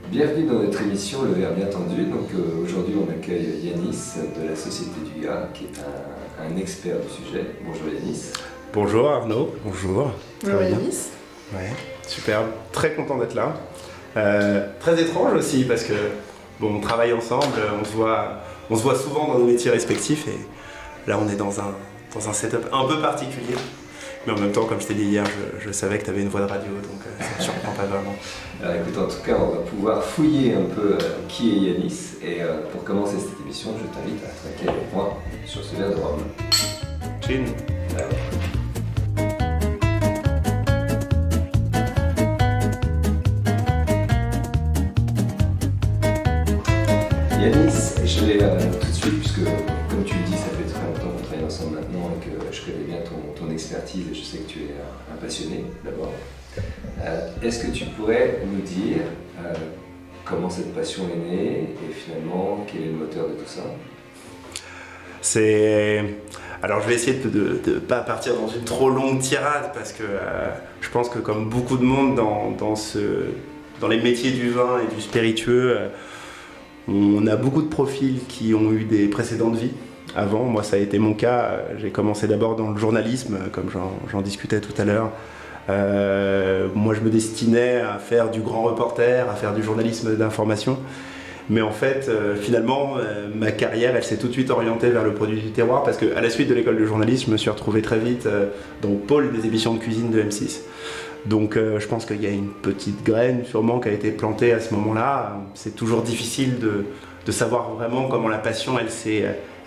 Bienvenue dans notre émission Le Verre bien tendu. Donc aujourd'hui on accueille Yanis de la Société du Gars qui est un expert du sujet. Bonjour Yanis. Bonjour Arnaud. Bonjour. Bonjour Yanis. Ouais, super, très content d'être là. Très étrange aussi parce que bon, on travaille ensemble, on se voit souvent dans nos métiers respectifs et là on est dans un setup un peu particulier. Mais en même temps, comme je t'ai dit hier, je savais que tu avais une voix de radio, donc ça ne me surprend pas vraiment. Alors écoute, en tout cas, on va pouvoir fouiller un peu qui est Yanis. Et pour commencer cette émission, je t'invite à traquer les points sur ce verre de rhum. Chin. Yanis, je vais tout de suite, puisque comme tu le dis, ça fait très longtemps qu'on travaille ensemble maintenant et que je connais bien ton expertise et je sais que tu es un passionné d'abord. Est-ce que tu pourrais nous dire comment cette passion est née et finalement quel est le moteur de tout ça? Alors je vais essayer de ne pas partir dans une trop longue tirade parce que je pense que comme beaucoup de monde dans les métiers du vin et du spiritueux, on a beaucoup de profils qui ont eu des précédentes vies. Avant, moi ça a été mon cas, j'ai commencé d'abord dans le journalisme, comme j'en discutais tout à l'heure. Moi je me destinais à faire du grand reporter, à faire du journalisme d'information. Mais en fait, finalement, ma carrière, elle s'est tout de suite orientée vers le produit du terroir parce qu'à la suite de l'école de journalisme, je me suis retrouvé très vite dans le pôle des émissions de cuisine de M6. Donc je pense qu'il y a une petite graine sûrement qui a été plantée à ce moment-là. C'est toujours difficile de savoir vraiment comment la passion,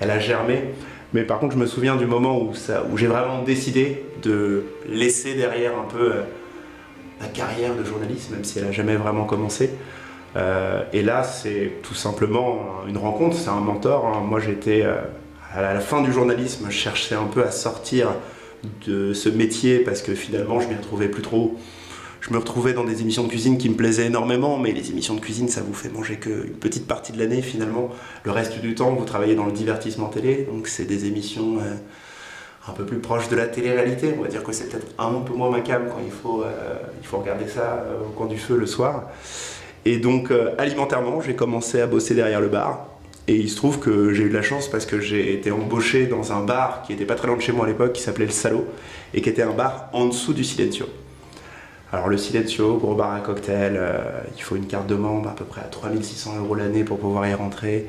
elle a germé. Mais par contre, je me souviens du moment où j'ai vraiment décidé de laisser derrière un peu ma carrière de journaliste, même si elle n'a jamais vraiment commencé. Et là, c'est tout simplement une rencontre, c'est un mentor. Hein. Moi, j'étais à la fin du journalisme, je cherchais un peu à sortir de ce métier parce que finalement, je m'y retrouvais plus trop. Je me retrouvais dans des émissions de cuisine qui me plaisaient énormément, mais les émissions de cuisine, ça vous fait manger qu'une petite partie de l'année finalement. Le reste du temps, vous travaillez dans le divertissement télé, donc c'est des émissions un peu plus proches de la télé-réalité. On va dire que c'est peut-être un peu moins ma came quand il faut regarder ça au coin du feu le soir. Et donc, alimentairement, j'ai commencé à bosser derrière le bar. Et il se trouve que j'ai eu de la chance parce que j'ai été embauché dans un bar qui était pas très loin de chez moi à l'époque, qui s'appelait Le Salot, et qui était un bar en dessous du Silencio. Alors le Silencio, gros bar à cocktail, il faut une carte de membre à peu près à 3 600 € l'année pour pouvoir y rentrer.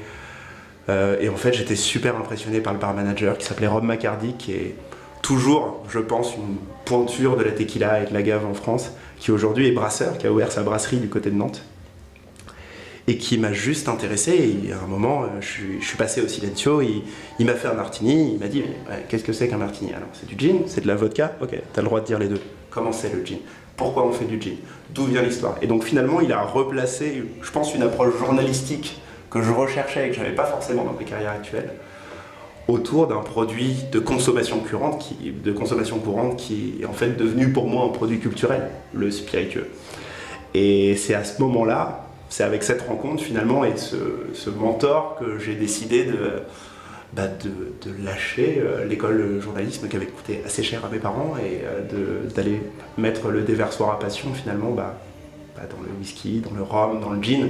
Et en fait, j'étais super impressionné par le bar manager qui s'appelait Rob McCardy, qui est toujours, je pense, une pointure de la tequila et de l'agave en France, qui aujourd'hui est brasseur, qui a ouvert sa brasserie du côté de Nantes. Et qui m'a juste intéressé. Et à un moment, je suis passé au Silencio, il m'a fait un martini, il m'a dit qu'est-ce que c'est qu'un martini? Alors c'est du gin, c'est de la vodka? Ok, t'as le droit de dire les deux. Comment c'est le gin? Pourquoi on fait du gin? D'où vient l'histoire? Et donc finalement, il a replacé, je pense, une approche journalistique que je recherchais et que j'avais pas forcément dans mes carrières actuelles, autour d'un produit de consommation courante qui est en fait devenu pour moi un produit culturel, le spiritueux. Et c'est à ce moment-là, c'est avec cette rencontre finalement et ce mentor que j'ai décidé de lâcher l'école de journalisme qui avait coûté assez cher à mes parents et d'aller mettre le déversoir à passion finalement dans le whisky, dans le rhum, dans le gin,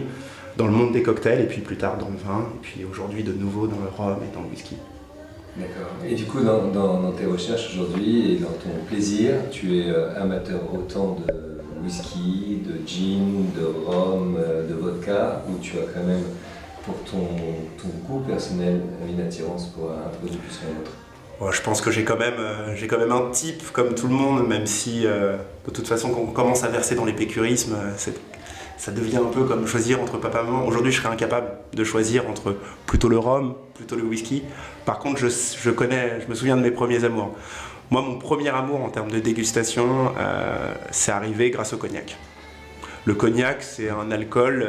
dans le monde des cocktails et puis plus tard dans le vin et puis aujourd'hui de nouveau dans le rhum et dans le whisky. D'accord. Et du coup, dans tes recherches aujourd'hui et dans ton plaisir, tu es amateur autant de whisky, de gin, de rhum, de vodka, ou tu as quand même, pour ton goût personnel, une attirance pour un produit plus qu'un autre? Ouais, je pense que j'ai quand même un type comme tout le monde, même si de toute façon quand on commence à verser dans l'épécurisme, ça devient un peu comme choisir entre papa et maman. Aujourd'hui, je serais incapable de choisir entre plutôt le rhum, plutôt le whisky. Par contre, je me souviens de mes premiers amours. Moi, mon premier amour en termes de dégustation, c'est arrivé grâce au cognac. Le cognac, c'est un alcool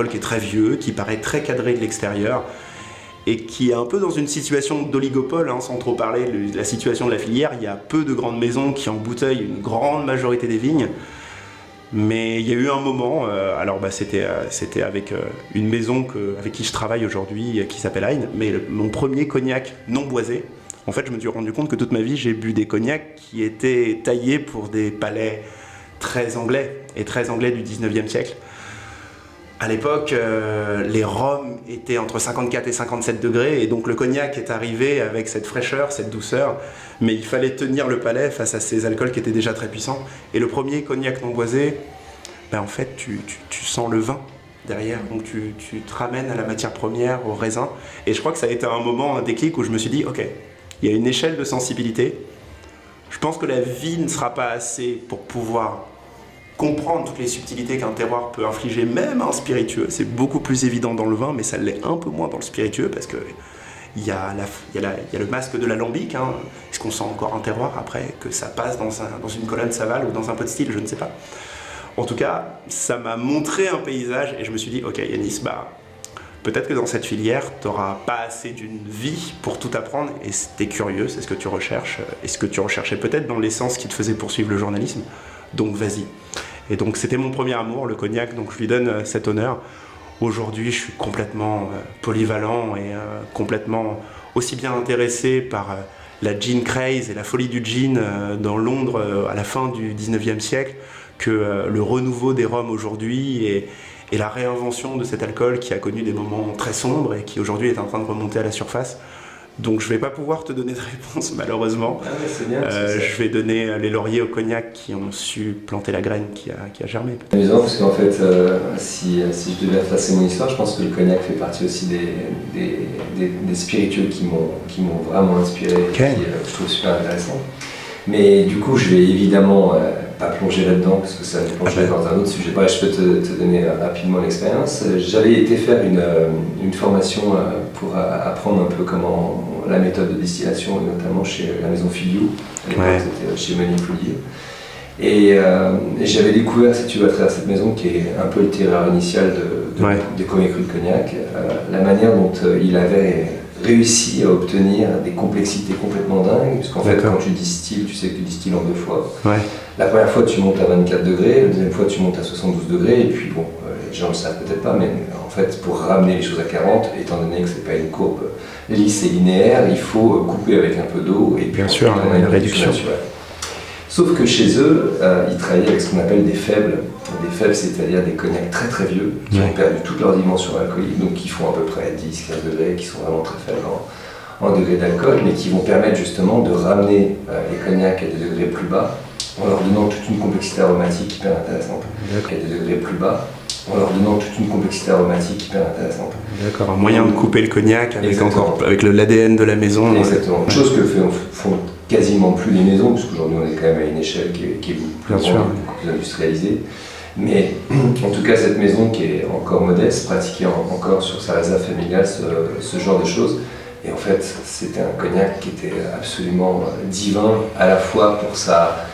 qui est très vieux, qui paraît très cadré de l'extérieur et qui est un peu dans une situation d'oligopole, hein, sans trop parler de la situation de la filière. Il y a peu de grandes maisons qui embouteillent une grande majorité des vignes. Mais il y a eu un moment, c'était avec une maison avec qui je travaille aujourd'hui, qui s'appelle Hein, mais mon premier cognac non boisé, en fait je me suis rendu compte que toute ma vie j'ai bu des cognacs qui étaient taillés pour des palais très anglais, et très anglais du 19e siècle. À l'époque, les rhums étaient entre 54 et 57 degrés, et donc le cognac est arrivé avec cette fraîcheur, cette douceur, mais il fallait tenir le palais face à ces alcools qui étaient déjà très puissants. Et le premier cognac non boisé, en fait, tu sens le vin derrière, donc tu te ramènes à la matière première, au raisin. Et je crois que ça a été un moment, un déclic où je me suis dit, ok, il y a une échelle de sensibilité. Je pense que la vie ne sera pas assez pour pouvoir comprendre toutes les subtilités qu'un terroir peut infliger, même à un spiritueux. C'est beaucoup plus évident dans le vin, mais ça l'est un peu moins dans le spiritueux, parce que il y a le masque de l'alambic. Hein. Est-ce qu'on sent encore un terroir après que ça passe dans une colonne Saval ou dans un pot de style, je ne sais pas. En tout cas, ça m'a montré un paysage et je me suis dit, ok Yanis, peut-être que dans cette filière, tu n'auras pas assez d'une vie pour tout apprendre et tu es curieux, c'est ce que tu recherches, et ce que tu recherchais peut-être dans l'essence qui te faisait poursuivre le journalisme, donc vas-y. Et donc c'était mon premier amour, le cognac, donc je lui donne cet honneur. Aujourd'hui, je suis complètement polyvalent et complètement aussi bien intéressé par la gin craze et la folie du gin dans Londres à la fin du 19e siècle que le renouveau des rhums aujourd'hui et la réinvention de cet alcool qui a connu des moments très sombres et qui aujourd'hui est en train de remonter à la surface. Donc je ne vais pas pouvoir te donner de réponse malheureusement. Ah ouais, c'est bien, je vais donner les lauriers au cognac qui ont su planter la graine qui a germé. C'est amusant parce qu'en fait, si je devais retracer mon histoire, je pense que le cognac fait partie aussi des spiritueux qui m'ont vraiment inspiré et que je trouve super intéressant. Mais du coup, je vais évidemment pas plonger là-dedans parce que ça va plonger dans un autre sujet. Je peux te donner rapidement l'expérience. J'avais été faire une formation pour apprendre un peu comment la méthode de distillation, notamment chez la maison Filiou. À l'époque, c'était chez Meunier Poulier. Et j'avais découvert, si tu veux, à travers cette maison qui est un peu le terroir initial des premiers crus de cognac, la manière dont il avait réussi à obtenir des complexités complètement dingues, puisqu'en fait quand tu distilles, tu sais que tu distilles en 2 fois. Ouais. La première fois tu montes à 24 degrés, la deuxième fois tu montes à 72 degrés, et puis bon, les gens ne le savent peut-être pas, mais en fait pour ramener les choses à 40, étant donné que c'est pas une courbe lisse et linéaire, il faut couper avec un peu d'eau, et puis bien sûr, une réduction. Sauf que chez eux, ils travaillaient avec ce qu'on appelle des faibles. Des faibles, c'est-à-dire des cognacs très très vieux, qui ont perdu toute leur dimension alcoolique, donc qui font à peu près 10-15 degrés, qui sont vraiment très faibles en degrés d'alcool, mais qui vont permettre justement de ramener les cognacs à des degrés plus bas, en leur donnant toute une complexité aromatique hyper intéressante. À des degrés plus bas, en leur donnant toute une complexité aromatique hyper intéressante. D'accord, un moyen de couper le cognac avec l'ADN de la maison. Exactement, une chose que font quasiment plus les maisons, puisqu'aujourd'hui on est quand même à une échelle qui est beaucoup plus grande, beaucoup plus industrialisée. Mais en tout cas, cette maison qui est encore modeste, pratiquait encore sur sa réserve familiale ce genre de choses. Et en fait, c'était un cognac qui était absolument divin, à la fois pour sa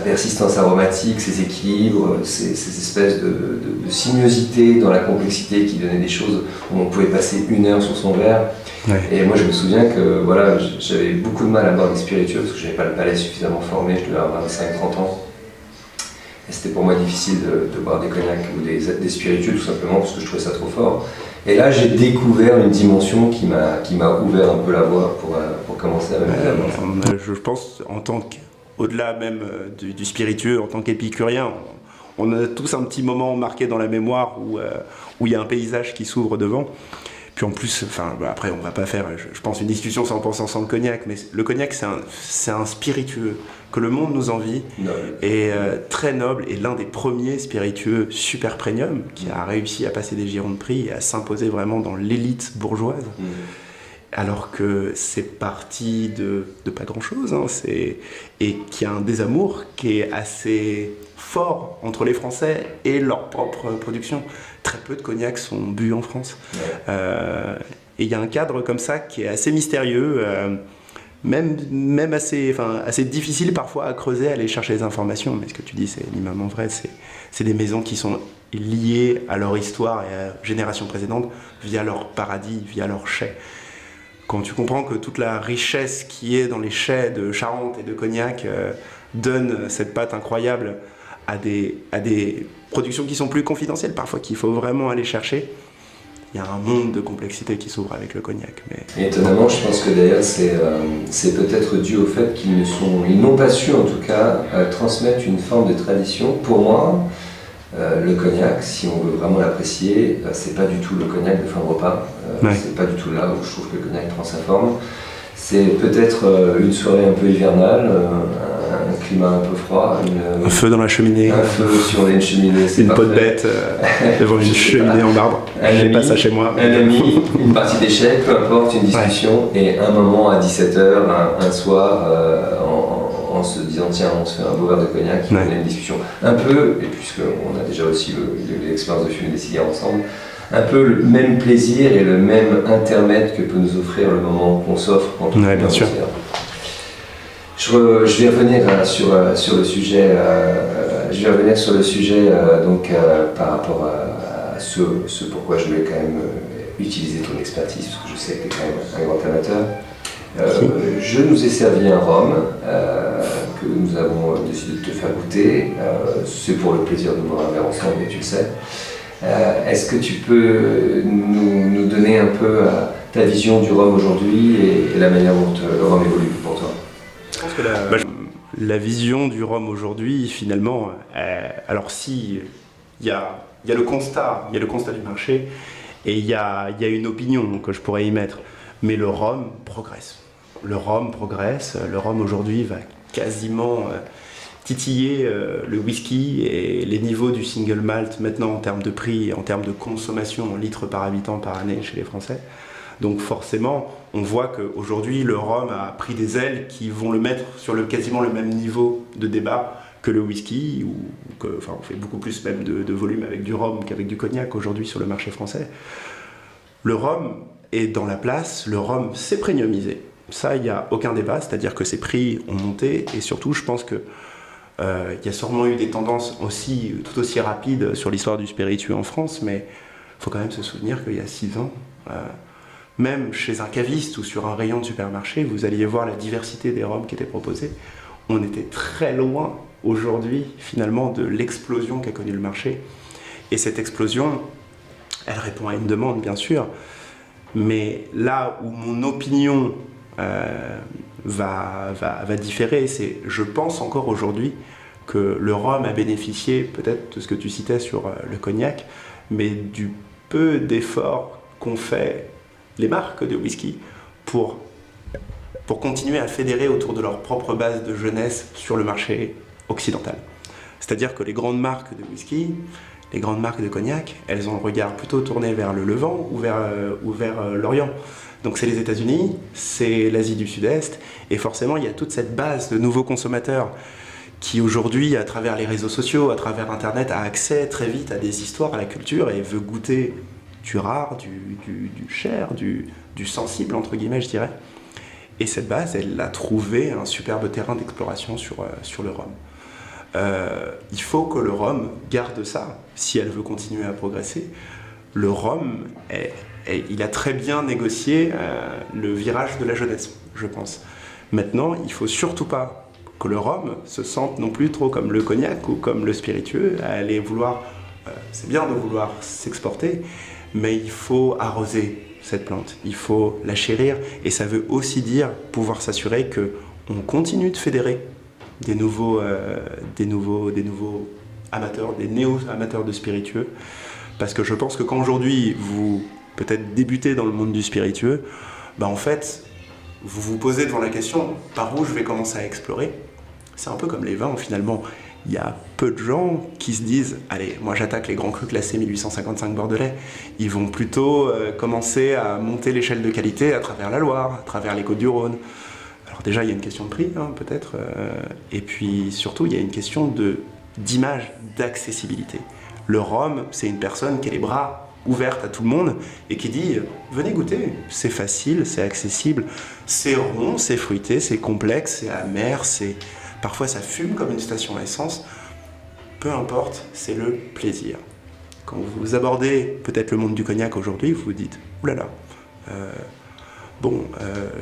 persistance aromatique, ses équilibres, ces espèces de sinuosité dans la complexité qui donnaient des choses où on pouvait passer 1 heure sur son verre. Ouais. Et moi je me souviens que voilà, j'avais beaucoup de mal à boire des spiritueux parce que je n'avais pas le palais suffisamment formé, je devais avoir 25-30 ans. Et c'était pour moi difficile de boire des cognacs ou des spiritueux tout simplement parce que je trouvais ça trop fort. Et là j'ai découvert une dimension qui m'a ouvert un peu la voie pour commencer à me je pense en tant au-delà même du spiritueux, en tant qu'épicurien, on a tous un petit moment marqué dans la mémoire où il y a un paysage qui s'ouvre devant. Puis en plus, après on va pas faire, je pense, une discussion 100% sans le cognac, mais le cognac c'est un spiritueux que le monde nous envie, et très noble, et l'un des premiers spiritueux super premium qui a réussi à passer des girons de prix et à s'imposer vraiment dans l'élite bourgeoise. Alors que c'est parti de pas grand-chose, hein, et qu'il y a un désamour qui est assez fort entre les Français et leur propre production. Très peu de cognacs sont bu en France. Et il y a un cadre comme ça qui est assez mystérieux, même assez difficile parfois à creuser, à aller chercher les informations. Mais ce que tu dis, c'est éminemment vrai. C'est des maisons qui sont liées à leur histoire et à la génération précédente via leur paradis, via leur chai. Quand tu comprends que toute la richesse qui est dans les chais de Charente et de Cognac donne cette pâte incroyable à des productions qui sont plus confidentielles, parfois qu'il faut vraiment aller chercher, il y a un monde de complexité qui s'ouvre avec le cognac. Mais... Étonnamment, je pense que d'ailleurs c'est peut-être dû au fait qu'ils n'ont pas su en tout cas transmettre une forme de tradition. Pour moi, Le cognac, si on veut vraiment l'apprécier, c'est pas du tout le cognac de fin de repas. C'est pas du tout là où je trouve que le cognac prend sa forme. C'est peut-être une soirée un peu hivernale, un climat un peu froid. Un feu dans la cheminée. Un feu si on a une cheminée, c'est une parfait. peau de bête devant une cheminée en marbre. Je n'ai pas ça chez moi. Un ami, une partie d'échecs, peu importe, une discussion, et un moment à 17h, un soir, en se disant tiens, on se fait un beau verre de cognac, on a une discussion. Un peu, et puisqu'on a déjà aussi l'expérience de fumer des cigares ensemble, un peu le même plaisir et le même intermède que peut nous offrir le moment qu'on s'offre quand on fume un cigare. Je vais revenir sur le sujet. Donc par rapport à ce pourquoi je voulais quand même utiliser ton expertise, parce que je sais que tu es quand même un grand amateur. Je nous ai servi un rhum que nous avons décidé de te faire goûter. C'est pour le plaisir de boire un verre ensemble, et tu le sais. Est-ce que tu peux nous donner un peu ta vision du rhum aujourd'hui et la manière dont le rhum évolue pour toi? Je pense que la vision du rhum aujourd'hui, finalement, alors si il y a le constat du marché et il y a une opinion que je pourrais y mettre, mais le rhum progresse. Le rhum aujourd'hui va quasiment titiller le whisky et les niveaux du single malt maintenant en termes de prix et en termes de consommation en litres par habitant par année chez les Français. Donc forcément, on voit qu'aujourd'hui, le rhum a pris des ailes qui vont le mettre sur quasiment le même niveau de débat que le whisky, on fait beaucoup plus même de volume avec du rhum qu'avec du cognac aujourd'hui sur le marché français. Le rhum est dans la place, le rhum s'est premiumisé. Ça, il n'y a aucun débat, c'est-à-dire que ses prix ont monté, et surtout, je pense que il y a sûrement eu des tendances tout aussi rapides sur l'histoire du spiritueux en France, mais il faut quand même se souvenir qu'il y a 6 ans, même chez un caviste ou sur un rayon de supermarché, vous alliez voir la diversité des rhums qui étaient proposés. On était très loin aujourd'hui, finalement, de l'explosion qu'a connue le marché. Et cette explosion, elle répond à une demande, bien sûr, mais là où mon opinion va différer, c'est, je pense encore aujourd'hui que le rhum a bénéficié peut-être de ce que tu citais sur le cognac, mais du peu d'efforts qu'ont fait les marques de whisky pour continuer à fédérer autour de leur propre base de jeunesse sur le marché occidental. C'est-à-dire que les grandes marques de whisky, les grandes marques de cognac, elles ont le regard plutôt tourné vers le Levant ou vers l'Orient. Donc c'est les États-Unis, c'est l'Asie du Sud-Est, et forcément il y a toute cette base de nouveaux consommateurs qui aujourd'hui, à travers les réseaux sociaux, à travers Internet, a accès très vite à des histoires, à la culture, et veut goûter du rare, du cher, du sensible, entre guillemets, je dirais. Et cette base, elle a trouvé un superbe terrain d'exploration sur le rhum. Il faut que le rhum garde ça, si elle veut continuer à progresser. Le rhum, il a très bien négocié le virage de la jeunesse, je pense. Maintenant, il ne faut surtout pas que le rhum se sente non plus trop comme le cognac ou comme le spiritueux, à aller vouloir, c'est bien de vouloir s'exporter, mais il faut arroser cette plante, il faut la chérir, et ça veut aussi dire pouvoir s'assurer qu'on continue de fédérer des nouveaux amateurs, des néo-amateurs de spiritueux, parce que je pense que quand aujourd'hui vous peut-être débutez dans le monde du spiritueux, en fait, vous vous posez devant la question, par où je vais commencer à explorer? C'est un peu comme les vins, finalement. Il y a peu de gens qui se disent « Allez, moi j'attaque les grands crus classés 1855 bordelais ». Ils vont plutôt commencer à monter l'échelle de qualité à travers la Loire, à travers les Côtes-du-Rhône. Alors déjà, il y a une question de prix, peut-être. Et puis surtout, il y a une question d'image, d'accessibilité. Le rhum, c'est une personne qui a les bras ouverts à tout le monde et qui dit « Venez goûter, c'est facile, c'est accessible, c'est rond, c'est fruité, c'est complexe, c'est amer, parfois ça fume comme une station à essence. Peu importe, c'est le plaisir. » Quand vous abordez peut-être le monde du cognac aujourd'hui, vous vous dites « Oulala,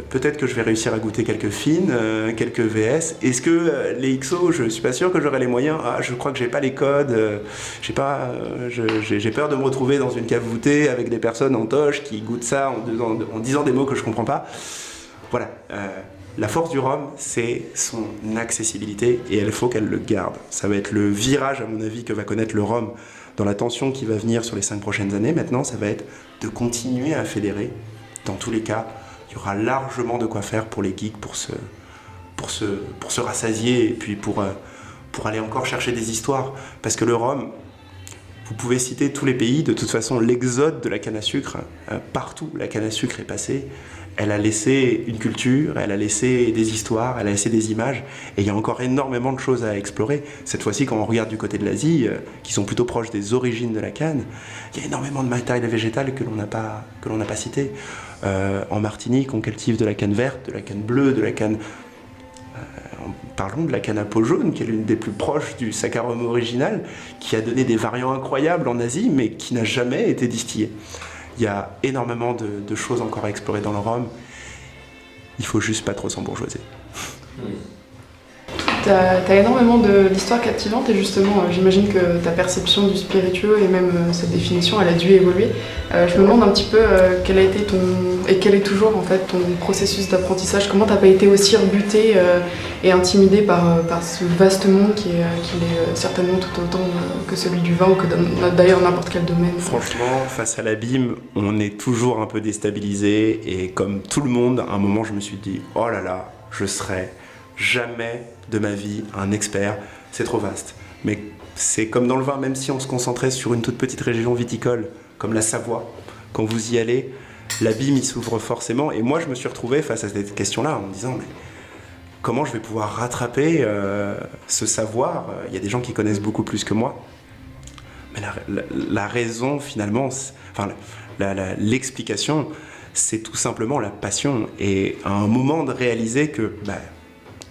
peut-être que je vais réussir à goûter quelques fines, quelques VS. Est-ce que les XO, je ne suis pas sûr que j'aurai les moyens. Je crois que je n'ai pas les codes. J'ai peur de me retrouver dans une cave voûtée avec des personnes en toge qui goûtent ça en disant des mots que je ne comprends pas. » Voilà. La force du rhum, c'est son accessibilité et il faut qu'elle le garde. Ça va être le virage, à mon avis, que va connaître le rhum dans la tension qui va venir sur les 5 prochaines années. Maintenant, ça va être de continuer à fédérer. Dans tous les cas, il y aura largement de quoi faire pour les geeks, pour se rassasier et puis pour aller encore chercher des histoires. Parce que le rhum, vous pouvez citer tous les pays, de toute façon, l'exode de la canne à sucre, partout la canne à sucre est passée. Elle a laissé une culture, elle a laissé des histoires, elle a laissé des images, et il y a encore énormément de choses à explorer. Cette fois-ci, quand on regarde du côté de l'Asie, qui sont plutôt proches des origines de la canne, il y a énormément de matériel végétal que l'on n'a pas cité. En Martinique, on cultive de la canne verte, de la canne bleue, de la canne... Parlons de la canne à peau jaune, qui est l'une des plus proches du saccharum original, qui a donné des variants incroyables en Asie, mais qui n'a jamais été distillée. Il y a énormément de choses encore à explorer dans le rhum. Il faut juste pas trop s'embourgeoiser. T'as énormément d'histoires captivantes et justement, j'imagine que ta perception du spiritueux et même cette définition, elle a dû évoluer. Je me demande un petit peu quel a été quel est toujours en fait ton processus d'apprentissage. Comment t'as pas été aussi rebuté et intimidé par ce vaste monde qui est certainement tout autant que celui du vin ou que d'ailleurs n'importe quel domaine. Franchement, face à l'abîme, on est toujours un peu déstabilisé et comme tout le monde, à un moment, je me suis dit « Oh là là, je serai jamais de ma vie un expert, c'est trop vaste. » Mais c'est comme dans le vin, même si on se concentrait sur une toute petite région viticole, comme la Savoie, quand vous y allez, l'abîme il s'ouvre forcément. Et moi je me suis retrouvé face à cette question-là en me disant mais comment je vais pouvoir rattraper ce savoir? Il y a des gens qui connaissent beaucoup plus que moi. Mais la raison finalement, l'explication, c'est tout simplement la passion. Et à un moment de réaliser que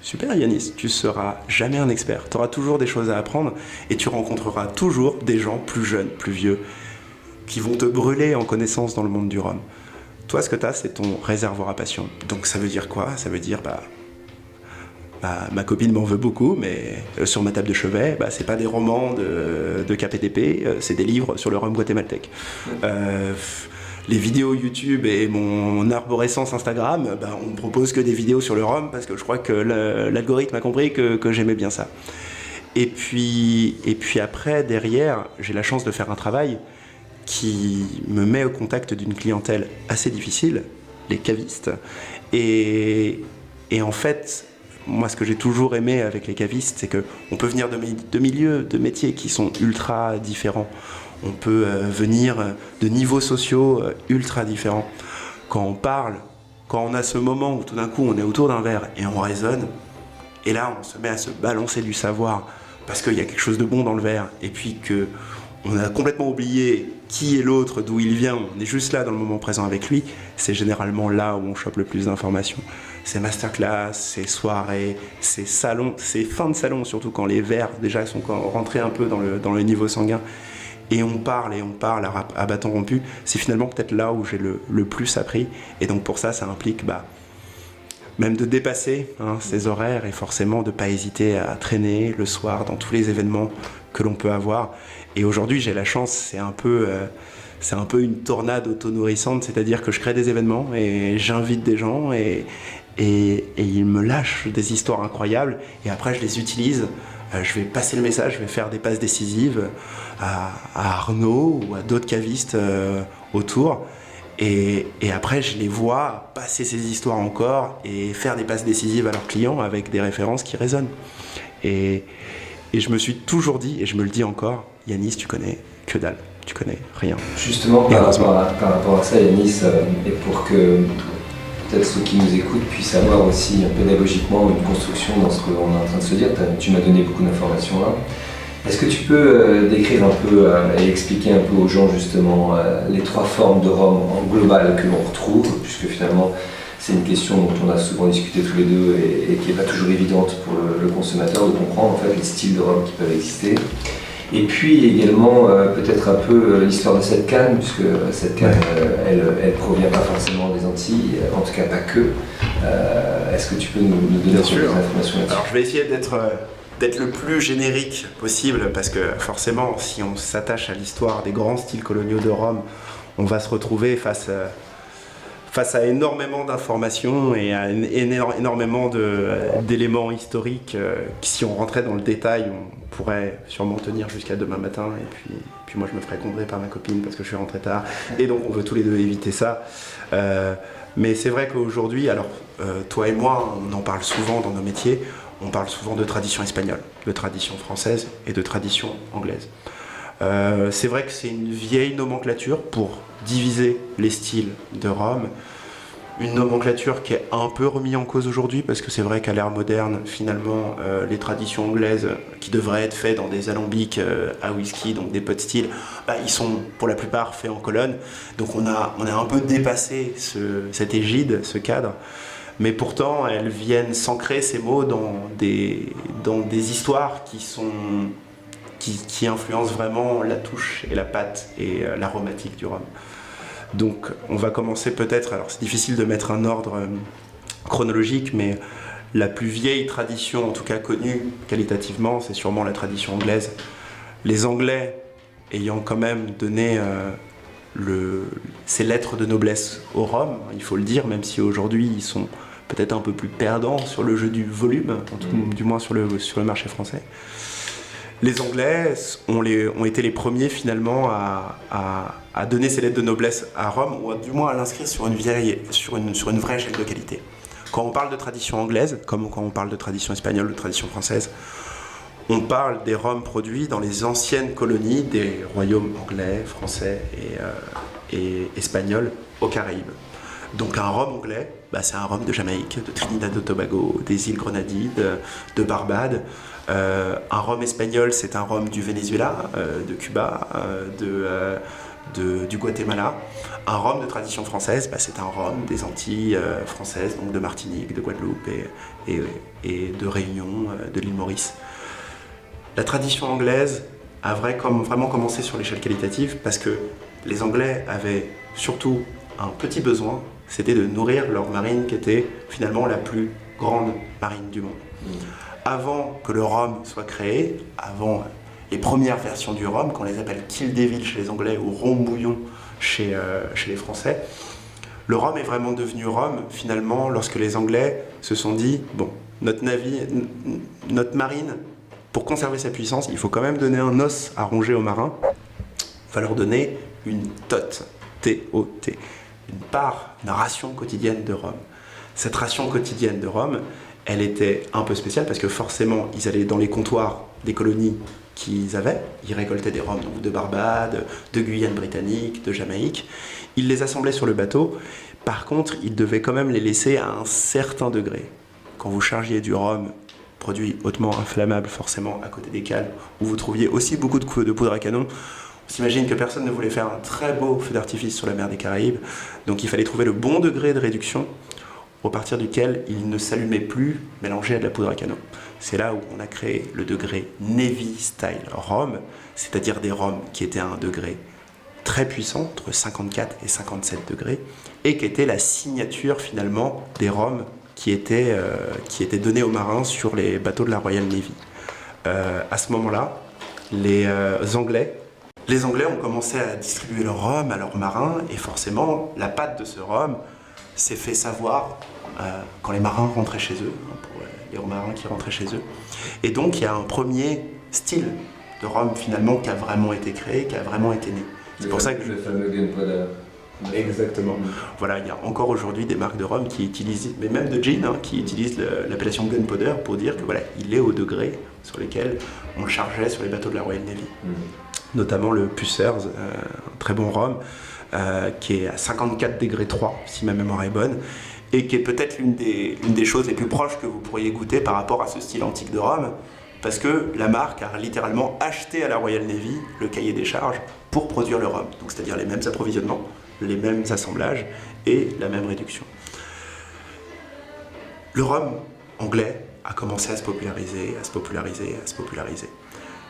super Yanis, tu seras jamais un expert, tu auras toujours des choses à apprendre et tu rencontreras toujours des gens plus jeunes, plus vieux, qui vont te brûler en connaissance dans le monde du rhum. Toi, ce que tu as, c'est ton réservoir à passion. Donc ça veut dire quoi? Ça veut dire, ma copine m'en veut beaucoup, mais sur ma table de chevet, c'est pas des romans de KPDP, c'est des livres sur le rhum guatémaltèque. Les vidéos YouTube et mon arborescence Instagram, on me propose que des vidéos sur le rhum parce que je crois que l'algorithme a compris que j'aimais bien ça. Et puis après, derrière, j'ai la chance de faire un travail qui me met au contact d'une clientèle assez difficile, les cavistes. Et en fait, moi, ce que j'ai toujours aimé avec les cavistes, c'est qu'on peut venir de milieux, de métiers qui sont ultra différents. On peut venir de niveaux sociaux ultra différents. Quand on parle, quand on a ce moment où tout d'un coup on est autour d'un verre et on raisonne, et là on se met à se balancer du savoir parce qu'il y a quelque chose de bon dans le verre, et puis qu'on a complètement oublié qui est l'autre, d'où il vient, on est juste là dans le moment présent avec lui, c'est généralement là où on chope le plus d'informations. Ces masterclass, ces soirées, ces salons, ces fins de salon, surtout quand les verres déjà sont rentrés un peu dans le niveau sanguin. Et on parle à bâton rompu, c'est finalement peut-être là où j'ai le plus appris. Et donc pour ça, ça implique même de dépasser ses horaires et forcément de ne pas hésiter à traîner le soir dans tous les événements que l'on peut avoir. Et aujourd'hui, j'ai la chance, c'est un peu une tornade auto-nourrissante, c'est-à-dire que je crée des événements et j'invite des gens et ils me lâchent des histoires incroyables et après je les utilise. Je vais passer le message, je vais faire des passes décisives à Arnaud ou à d'autres cavistes autour. Et après, je les vois passer ces histoires encore et faire des passes décisives à leurs clients avec des références qui résonnent. Et je me suis toujours dit, et je me le dis encore, Yanis, tu connais que dalle, tu connais rien. Justement, par rapport à ça, Yanis, et pour que peut-être ceux qui nous écoutent puissent avoir aussi pédagogiquement une construction dans ce qu'on est en train de se dire. Tu m'as donné beaucoup d'informations là. Est-ce que tu peux décrire un peu et expliquer un peu aux gens justement les 3 formes de rhum en global que l'on retrouve, puisque finalement c'est une question dont on a souvent discuté tous les deux et qui n'est pas toujours évidente pour le consommateur de comprendre en fait les styles de rhum qui peuvent exister. Et puis également peut-être un peu l'histoire de cette canne, puisque cette canne, elle provient pas forcément des Antilles, en tout cas pas que. Est-ce que tu peux nous donner des informations là-dessus? Alors je vais essayer d'être le plus générique possible, parce que forcément, si on s'attache à l'histoire des grands styles coloniaux de Rome, on va se retrouver face face à énormément d'informations et à énormément d'éléments historiques, qui, si on rentrait dans le détail, on pourrait sûrement tenir jusqu'à demain matin, et puis moi je me ferais combrer par ma copine parce que je suis rentré tard, et donc on veut tous les deux éviter ça. Mais c'est vrai qu'aujourd'hui, alors toi et moi, on en parle souvent dans nos métiers, on parle souvent de tradition espagnole, de tradition française et de tradition anglaise. C'est vrai que c'est une vieille nomenclature pour diviser les styles de Rome, une nomenclature qui est un peu remise en cause aujourd'hui, parce que c'est vrai qu'à l'ère moderne, finalement, les traditions anglaises qui devraient être faites dans des alambics à whisky, donc des pot stills, ils sont pour la plupart faits en colonne. Donc on a un peu dépassé cette égide, ce cadre. Mais pourtant, elles viennent s'ancrer, ces mots, dans des histoires qui influencent vraiment la touche et la patte et l'aromatique du rhum. Donc on va commencer peut-être, alors c'est difficile de mettre un ordre chronologique, mais la plus vieille tradition, en tout cas connue qualitativement, c'est sûrement la tradition anglaise. Les Anglais ayant quand même donné ces lettres de noblesse au rhum, il faut le dire, même si aujourd'hui ils sont peut-être un peu plus perdants sur le jeu du volume, du moins sur le marché français. Les Anglais ont été les premiers finalement à donner ces lettres de noblesse à Rome, ou du moins à l'inscrire sur une vraie échelle de qualité. Quand on parle de tradition anglaise, comme quand on parle de tradition espagnole ou de tradition française, on parle des rhums produits dans les anciennes colonies des royaumes anglais, français et espagnols aux Caraïbes. Donc un rhum anglais, c'est un rhum de Jamaïque, de Trinidad et Tobago, des îles Grenadines, de Barbade. Un rhum espagnol, c'est un rhum du Venezuela, de Cuba, du Guatemala. Un rhum de tradition française, c'est un rhum des Antilles françaises, donc de Martinique, de Guadeloupe et de Réunion, de l'île Maurice. La tradition anglaise a vraiment commencé sur l'échelle qualitative, parce que les Anglais avaient surtout un petit besoin, c'était de nourrir leur marine, qui était finalement la plus grande marine du monde. Avant que le rhum soit créé, avant les premières versions du rhum, qu'on les appelle Kill Devil chez les Anglais ou Rhum Bouillon chez les Français, le rhum est vraiment devenu rhum finalement lorsque les Anglais se sont dit notre marine, pour conserver sa puissance, il faut quand même donner un os à ronger aux marins. Il va leur donner une TOT, T-O-T, une ration quotidienne de rhum. Cette ration quotidienne de rhum, elle était un peu spéciale parce que forcément, ils allaient dans les comptoirs des colonies qu'ils avaient. Ils récoltaient des rhums donc de Barbade, de Guyane britannique, de Jamaïque. Ils les assemblaient sur le bateau. Par contre, ils devaient quand même les laisser à un certain degré. Quand vous chargiez du rhum, produit hautement inflammable forcément à côté des cales, où vous trouviez aussi beaucoup de poudre à canon, on s'imagine que personne ne voulait faire un très beau feu d'artifice sur la mer des Caraïbes. Donc il fallait trouver le bon degré de réduction au partir duquel il ne s'allumait plus mélangé à de la poudre à canon. C'est là où on a créé le degré Navy Style Rhum, c'est-à-dire des rhums qui étaient à un degré très puissant, entre 54 et 57 degrés, et qui était la signature finalement des rhums qui étaient donnés aux marins sur les bateaux de la Royal Navy. À ce moment-là, les Anglais ont commencé à distribuer leur rhum à leurs marins, et forcément, la patte de ce rhum s'est fait savoir quand les marins rentraient chez eux, pour les marins qui rentraient chez eux. Et donc, il y a un premier style de rhum, finalement, qui a vraiment été créé, qui a vraiment été né. C'est pour ça que le fameux Gunpowder. Exactement. Voilà, il y a encore aujourd'hui des marques de rhum qui utilisent, mais même de gin, qui utilisent l'appellation Gunpowder pour dire que voilà, il est au degré sur lesquels on le chargeait sur les bateaux de la Royal Navy. Notamment le Pussers, un très bon rhum, qui est à 54 degrés 3, si ma mémoire est bonne, et qui est peut-être l'une des choses les plus proches que vous pourriez goûter par rapport à ce style antique de rhum, parce que la marque a littéralement acheté à la Royal Navy le cahier des charges pour produire le rhum, donc c'est-à-dire les mêmes approvisionnements, les mêmes assemblages et la même réduction. Le rhum anglais a commencé à se populariser.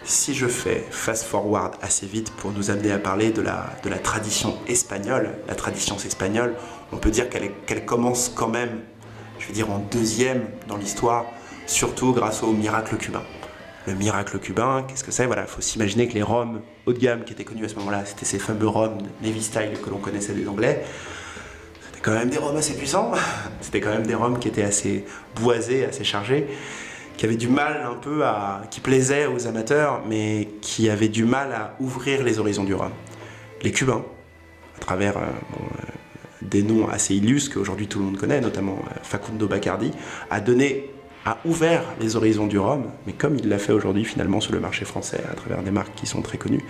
Si je fais fast-forward assez vite pour nous amener à parler de la tradition espagnole, la tradition espagnole, on peut dire qu'elle commence quand même, je vais dire en deuxième dans l'histoire, surtout grâce au miracle cubain. Le miracle cubain, qu'est-ce que c'est? Voilà, il faut s'imaginer que les rhums haut de gamme qui étaient connus à ce moment-là, c'était ces fameux rhums Navy Style que l'on connaissait des Anglais. c'était quand même des rhums assez puissants, c'était quand même des rhums qui étaient assez boisés, assez chargés, qui avaient du mal un peu qui plaisaient aux amateurs, mais qui avaient du mal à ouvrir les horizons du rhum. Les Cubains, à travers des noms assez illustres qu'aujourd'hui tout le monde connaît, notamment Facundo Bacardi, a ouvert les horizons du rhum, mais comme il l'a fait aujourd'hui finalement sur le marché français, à travers des marques qui sont très connues,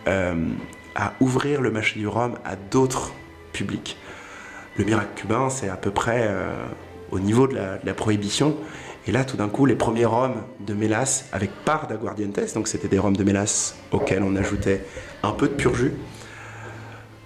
à ouvrir le marché du rhum à d'autres publics. Le miracle cubain, c'est à peu près au niveau de la prohibition. Et là, tout d'un coup, les premiers rhums de mélasse avec part d'aguardientes, donc c'était des rhums de mélasse auxquels on ajoutait un peu de pur jus,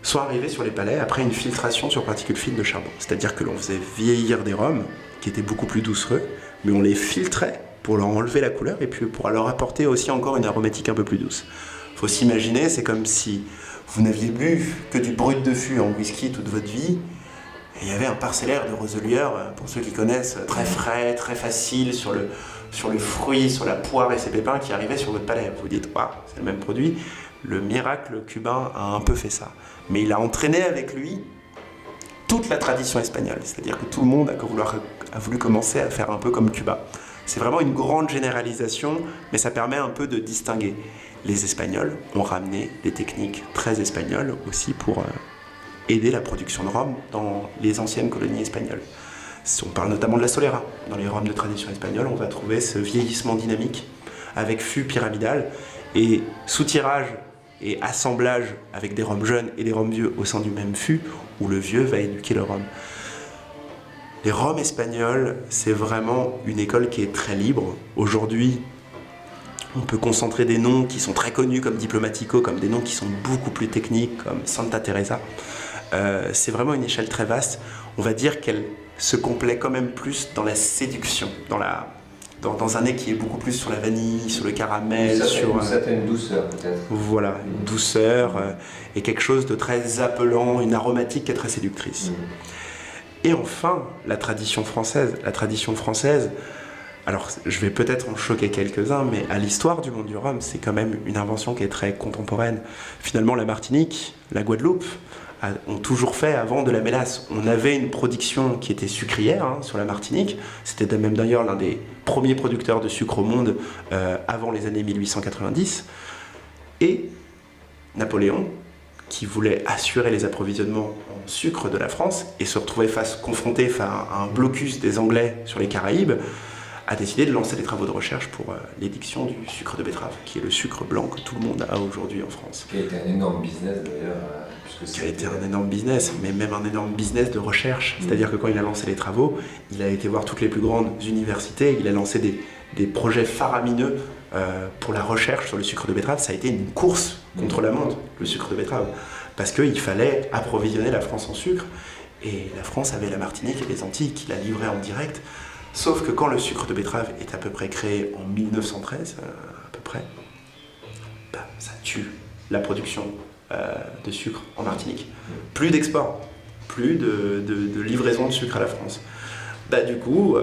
sont arrivés sur les palais après une filtration sur particules fines de charbon. C'est-à-dire que l'on faisait vieillir des rhums qui étaient beaucoup plus doucereux, mais on les filtrait pour leur enlever la couleur et puis pour leur apporter aussi encore une aromatique un peu plus douce. Il faut s'imaginer, c'est comme si vous n'aviez bu que du brut de fût en whisky toute votre vie. Et il y avait un parcellaire de roselière, pour ceux qui connaissent, très frais, très facile, sur le fruit, sur la poire et ses pépins qui arrivaient sur votre palais. Vous vous dites, waouh, c'est le même produit. Le miracle cubain a un peu fait ça. Mais il a entraîné avec lui toute la tradition espagnole. C'est-à-dire que tout le monde a voulu commencer à faire un peu comme Cuba. C'est vraiment une grande généralisation, mais ça permet un peu de distinguer. Les Espagnols ont ramené des techniques très espagnoles aussi pour aider la production de rhum dans les anciennes colonies espagnoles. On parle notamment de la Solera. Dans les rhums de tradition espagnole, on va trouver ce vieillissement dynamique avec fût pyramidal et soutirage et assemblage avec des rhums jeunes et des rhums vieux au sein du même fût où le vieux va éduquer le rhum. Les rhums espagnols, c'est vraiment une école qui est très libre. Aujourd'hui, on peut concentrer des noms qui sont très connus comme Diplomatico, comme des noms qui sont beaucoup plus techniques comme Santa Teresa. C'est vraiment une échelle très vaste. On va dire qu'elle se complaît quand même plus dans la séduction, dans un nez qui est beaucoup plus sur la vanille, sur le caramel, sur une certaine douceur peut-être. Voilà, une douceur et quelque chose de très appelant, une aromatique qui est très séductrice. Et enfin, la tradition française. La tradition française, alors je vais peut-être en choquer quelques-uns, mais à l'histoire du monde du rhum, c'est quand même une invention qui est très contemporaine. Finalement, la Martinique, la Guadeloupe, ont toujours fait avant de la mélasse. On avait une production qui était sucrière sur la Martinique. C'était même d'ailleurs l'un des premiers producteurs de sucre au monde avant les années 1890. Et Napoléon, qui voulait assurer les approvisionnements en sucre de la France et se retrouvait confronté à un blocus des Anglais sur les Caraïbes, a décidé de lancer des travaux de recherche pour l'édiction du sucre de betterave, qui est le sucre blanc que tout le monde a aujourd'hui en France. Qui a été un énorme business d'ailleurs. Qui a été un énorme business, mais même un énorme business de recherche. C'est-à-dire que quand il a lancé les travaux, il a été voir toutes les plus grandes universités, il a lancé des projets faramineux pour la recherche sur le sucre de betterave. Ça a été une course contre la montre, le sucre de betterave, parce qu'il fallait approvisionner la France en sucre, et la France avait la Martinique et les Antilles qui la livraient en direct. Sauf que quand le sucre de betterave est à peu près créé en 1913, à peu près, ça tue la production de sucre en Martinique. Plus d'export, plus de livraison de sucre à la France. Du coup,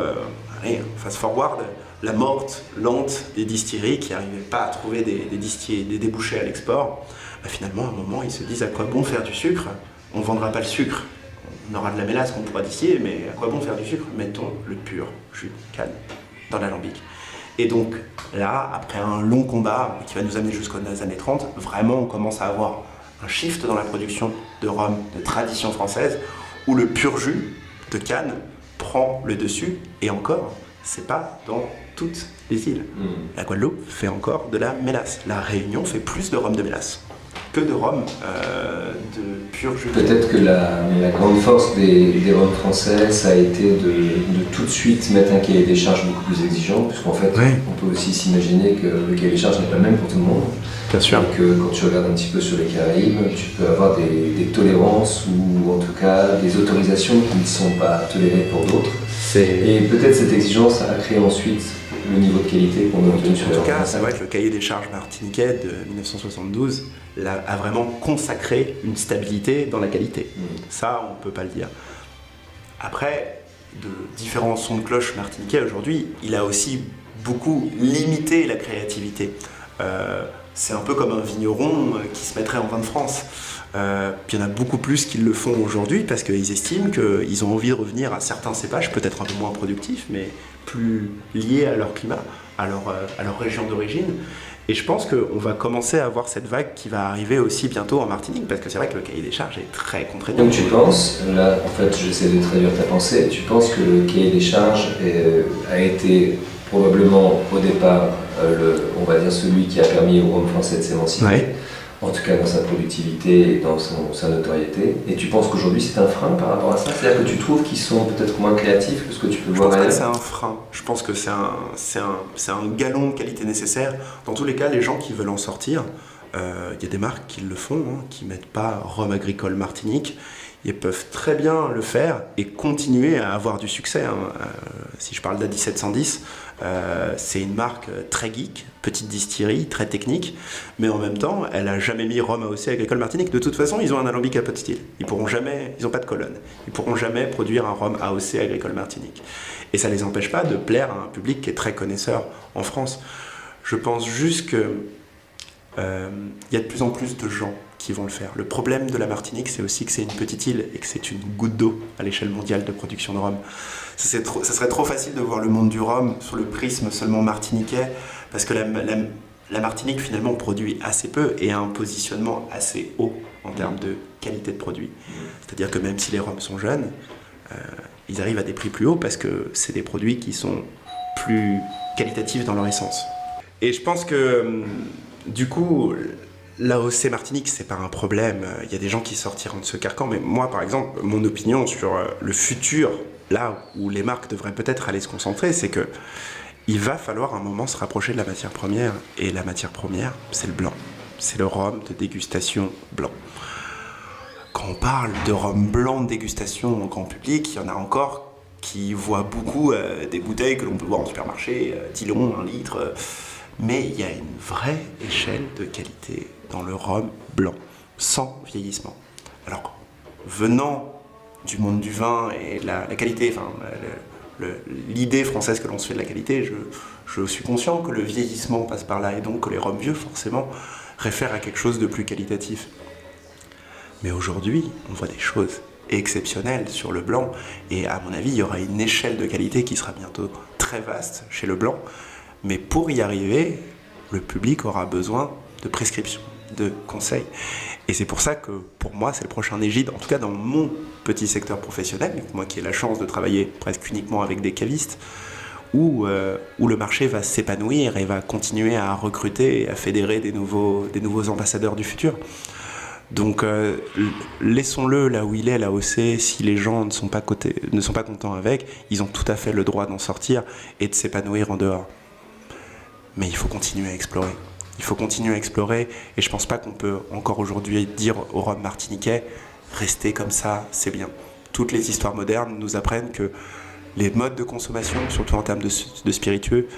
fast forward, la morte lente des distilleries qui n'arrivaient pas à trouver des débouchés à l'export, finalement, à un moment, ils se disent à quoi bon faire du sucre? On ne vendra pas le sucre. On aura de la mélasse qu'on pourra distiller, mais à quoi bon faire du sucre? Mettons le pur jus de canne dans l'alambic. Et donc là, après un long combat qui va nous amener jusqu'aux années 30, vraiment on commence à avoir un shift dans la production de rhum de tradition française, où le pur jus de canne prend le dessus, et encore, c'est pas dans toutes les îles. La Guadeloupe fait encore de la mélasse. La Réunion fait plus de rhum de mélasse que de rhum de pur jus. Peut-être que la grande force des rhums français, ça a été de tout de suite mettre un cahier des charges beaucoup plus exigeant, puisqu'en fait, on peut aussi s'imaginer que le cahier des charges n'est pas le même pour tout le monde. Bien sûr. Et que quand tu regardes un petit peu sur les Caraïbes, tu peux avoir des tolérances ou en tout cas des autorisations qui ne sont pas tolérées pour d'autres. Et peut-être cette exigence a créé ensuite le niveau de qualité qu'on a obtenu sur les rhums. En tout cas, c'est vrai que le cahier des charges martiniquais de 1972 a vraiment consacré une stabilité dans la qualité. Ça, on ne peut pas le dire. Après, de différents sons de cloche martiniquais aujourd'hui, il a aussi beaucoup limité la créativité. C'est un peu comme un vigneron qui se mettrait en vin de France. Puis il y en a beaucoup plus qui le font aujourd'hui parce qu'ils estiment qu'ils ont envie de revenir à certains cépages, peut-être un peu moins productifs, mais plus liés à leur climat, à leur région d'origine. Et je pense qu'on va commencer à avoir cette vague qui va arriver aussi bientôt en Martinique, parce que c'est vrai que le cahier des charges est très contraignant. Donc tu penses, là en fait j'essaie de traduire ta pensée, tu penses que le cahier des charges a été probablement au départ, on va dire celui qui a permis au rhum français de s'émanciper, Ouais. en tout cas dans sa productivité et dans sa notoriété, et tu penses qu'aujourd'hui c'est un frein par rapport à ça? C'est-à-dire que tu trouves qu'ils sont peut-être moins créatifs que ce que tu peux Je voir pense pas que ailleurs? c'est un frein. Je pense que c'est un galon de qualité nécessaire. Dans tous les cas, les gens qui veulent en sortir, il y a des marques qui le font, hein, qui mettent pas Rhum Agricole Martinique. Ils peuvent très bien le faire et continuer à avoir du succès. Hein. Si je parle d'A 1710, c'est une marque très geek, petite distillerie, très technique, mais en même temps, elle n'a jamais mis Rhum AOC Agricole Martinique. De toute façon, ils ont un alambic à pot still. Ils n'ont pas de colonne. Ils pourront jamais produire un Rhum AOC Agricole Martinique. Et ça ne les empêche pas de plaire à un public qui est très connaisseur en France. Je pense juste que y a de plus en plus de gens qui vont le faire. Le problème de la Martinique, c'est aussi que c'est une petite île et que c'est une goutte d'eau à l'échelle mondiale de production de rhum. Ça serait trop facile de voir le monde du rhum sous le prisme seulement martiniquais, parce que la Martinique, finalement, produit assez peu et a un positionnement assez haut en termes de qualité de produit. C'est-à-dire que même si les rhums sont jeunes, ils arrivent à des prix plus hauts parce que c'est des produits qui sont plus qualitatifs dans leur essence. Et je pense que, du coup, l'AOC Martinique, c'est pas un problème. Il y a des gens qui sortiront de ce carcan, mais moi, par exemple, mon opinion sur le futur, là où les marques devraient peut-être aller se concentrer, c'est que il va falloir un moment se rapprocher de la matière première, et la matière première, c'est le blanc. C'est le rhum de dégustation blanc. Quand on parle de rhum blanc de dégustation en grand public, il y en a encore qui voient beaucoup des bouteilles que l'on peut voir en supermarché, Dillon, 1 litre, mais il y a une vraie échelle de qualité dans le rhum blanc, sans vieillissement. Alors, venant du monde du vin et la qualité, enfin, l'idée française que l'on se fait de la qualité, je suis conscient que le vieillissement passe par là, et donc que les rhums vieux, forcément, réfèrent à quelque chose de plus qualitatif. Mais aujourd'hui, on voit des choses exceptionnelles sur le blanc, et à mon avis, il y aura une échelle de qualité qui sera bientôt très vaste chez le blanc. Mais pour y arriver, le public aura besoin de prescriptions, de conseils. Et c'est pour ça que, pour moi, c'est le prochain égide, en tout cas dans mon petit secteur professionnel, moi qui ai la chance de travailler presque uniquement avec des cavistes, où le marché va s'épanouir et va continuer à recruter et à fédérer des nouveaux ambassadeurs du futur. Donc laissons-le là où il est, l'AOC. Si les gens ne sont pas contents avec, ils ont tout à fait le droit d'en sortir et de s'épanouir en dehors. Mais il faut continuer à explorer. Il faut continuer à explorer, et je pense pas qu'on peut encore aujourd'hui dire au rhum martiniquais « restez comme ça, c'est bien ». Toutes les histoires modernes nous apprennent que les modes de consommation, surtout en termes de spiritueux,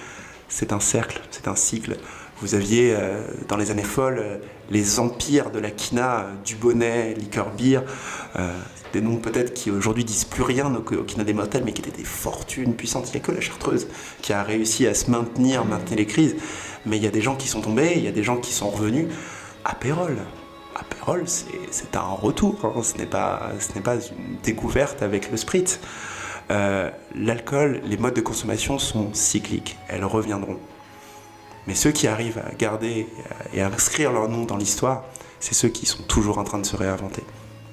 c'est un cercle, c'est un cycle. Vous aviez, dans les années folles, les empires de la quina, du bonnet, liqueur beer, des noms peut-être qui aujourd'hui disent plus rien au quina des motels, mais qui étaient des fortunes puissantes. Il n'y a que la Chartreuse qui a réussi à se maintenir les crises. Mais il y a des gens qui sont tombés, il y a des gens qui sont revenus. Apérol, c'est un retour, hein. Ce n'est pas une découverte avec le spritz. L'alcool, les modes de consommation sont cycliques, elles reviendront. Mais ceux qui arrivent à garder et à inscrire leur nom dans l'histoire, c'est ceux qui sont toujours en train de se réinventer.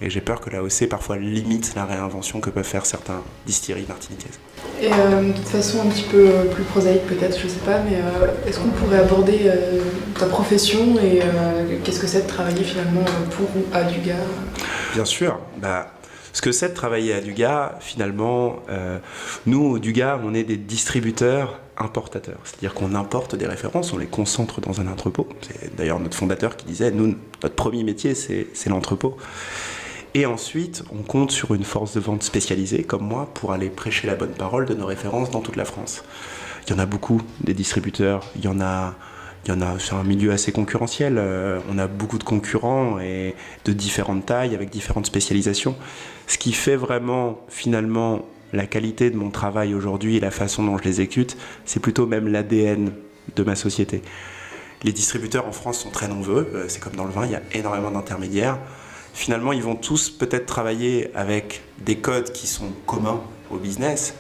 Et j'ai peur que l'AOC parfois limite la réinvention que peuvent faire certains distilleries martiniquaises. Et de toute façon un petit peu plus prosaïque peut-être, je sais pas, mais est-ce qu'on pourrait aborder ta profession et qu'est-ce que c'est de travailler finalement pour ou à Dugas? Bien sûr, ce que c'est de travailler à Dugas, finalement, nous au Dugas, on est des distributeurs importateurs. C'est-à-dire qu'on importe des références, on les concentre dans un entrepôt. C'est d'ailleurs notre fondateur qui disait, nous, notre premier métier, c'est l'entrepôt. Et ensuite, on compte sur une force de vente spécialisée, comme moi, pour aller prêcher la bonne parole de nos références dans toute la France. Il y en a beaucoup, des distributeurs. Il y en a, c'est un milieu assez concurrentiel. On a beaucoup de concurrents et de différentes tailles, avec différentes spécialisations. Ce qui fait vraiment, finalement, la qualité de mon travail aujourd'hui et la façon dont je l'exécute, c'est plutôt même l'ADN de ma société. Les distributeurs en France sont très nombreux. C'est comme dans le vin, il y a énormément d'intermédiaires. finalement, ils vont tous peut-être travailler avec des codes qui sont communs au business,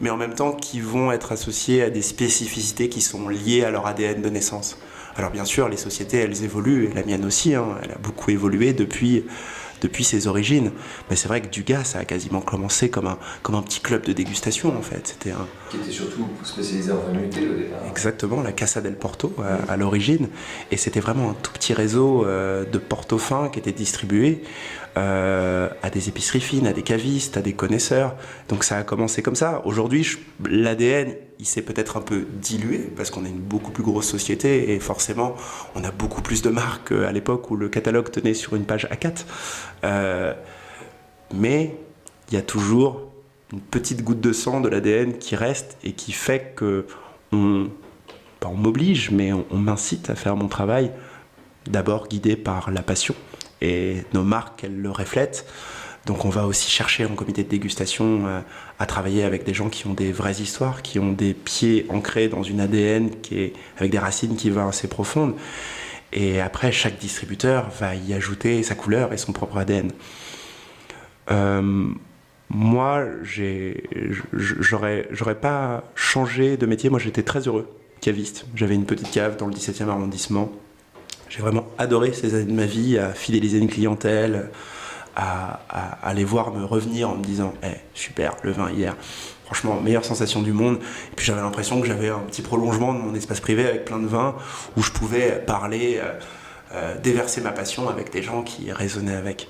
mais en même temps qui vont être associés à des spécificités qui sont liées à leur ADN de naissance. Alors bien sûr, les sociétés, elles évoluent, et la mienne aussi, hein, elle a beaucoup évolué depuis ses origines. Mais c'est vrai que Dugas, ça a quasiment commencé comme un petit club de dégustation, en fait. Qui était surtout spécialisé en vin muté au départ. Exactement, la Casa del Porto à l'origine. Et c'était vraiment un tout petit réseau de porto fin qui était distribué à des épiceries fines, à des cavistes, à des connaisseurs. Donc ça a commencé comme ça. Aujourd'hui, l'ADN, il s'est peut-être un peu dilué parce qu'on est une beaucoup plus grosse société et forcément, on a beaucoup plus de marques à l'époque où le catalogue tenait sur une page A4. Mais il y a toujours une petite goutte de sang de l'ADN qui reste et qui fait que on m'oblige, mais on m'incite à faire mon travail, d'abord guidé par la passion. Et nos marques, elles le reflètent. Donc on va aussi chercher en comité de dégustation à travailler avec des gens qui ont des vraies histoires, qui ont des pieds ancrés dans une ADN avec des racines qui vont assez profondes. Et après, chaque distributeur va y ajouter sa couleur et son propre ADN. Moi, j'aurais pas changé de métier. Moi, j'étais très heureux caviste. J'avais une petite cave dans le 17e arrondissement. J'ai vraiment adoré ces années de ma vie à fidéliser une clientèle, à aller voir me revenir en me disant super, le vin hier, franchement, meilleure sensation du monde. Et puis j'avais l'impression que j'avais un petit prolongement de mon espace privé avec plein de vins où je pouvais parler, déverser ma passion avec des gens qui résonnaient avec.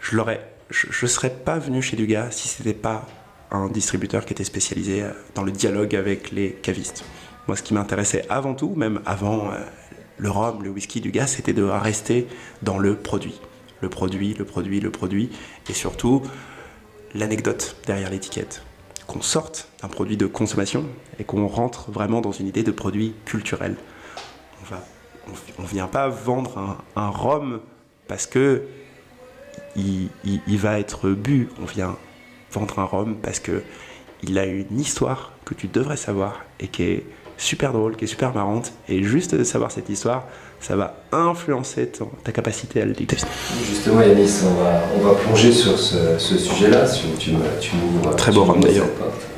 Je ne serais pas venu chez Dugas si ce n'était pas un distributeur qui était spécialisé dans le dialogue avec les cavistes. Moi, ce qui m'intéressait avant tout, même avant le rhum, le whisky, Dugas, c'était de rester dans le produit. Le produit, et surtout l'anecdote derrière l'étiquette. Qu'on sorte d'un produit de consommation et qu'on rentre vraiment dans une idée de produit culturel. On ne vient pas vendre un rhum parce que il va être bu. On vient vendre un rhum parce qu'il a une histoire que tu devrais savoir et qui est super drôle, qui est super marrante. Et juste de savoir cette histoire, ça va influencer ta capacité à le déguster. Justement, Yanis, on va plonger sur ce sujet-là. Si tu m'ouvres. Très beau rhum d'ailleurs.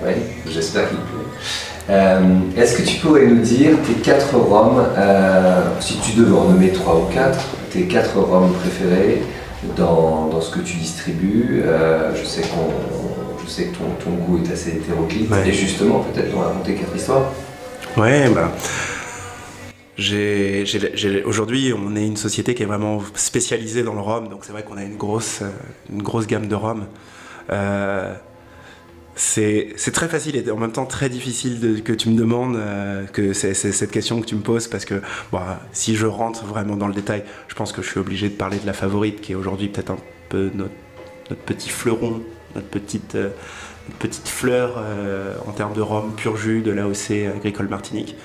Oui, j'espère qu'il plaît. Est-ce que tu pourrais nous dire tes 4 rhums, si tu devais en nommer 3 ou 4, tes 4 rhums préférés dans ce que tu distribues? Je sais que ton goût est assez hétéroclite. Ouais. Et justement, peut-être nous raconter 4 histoires. Ouais, aujourd'hui, on est une société qui est vraiment spécialisée dans le rhum, donc c'est vrai qu'on a une grosse gamme de rhum. C'est très facile et en même temps très difficile que tu me demandes que c'est cette question que tu me poses parce que si je rentre vraiment dans le détail, je pense que je suis obligé de parler de la favorite qui est aujourd'hui peut-être un peu notre petit fleuron, notre petite fleur en termes de rhum pur jus de l'AOC Agricole Martinique.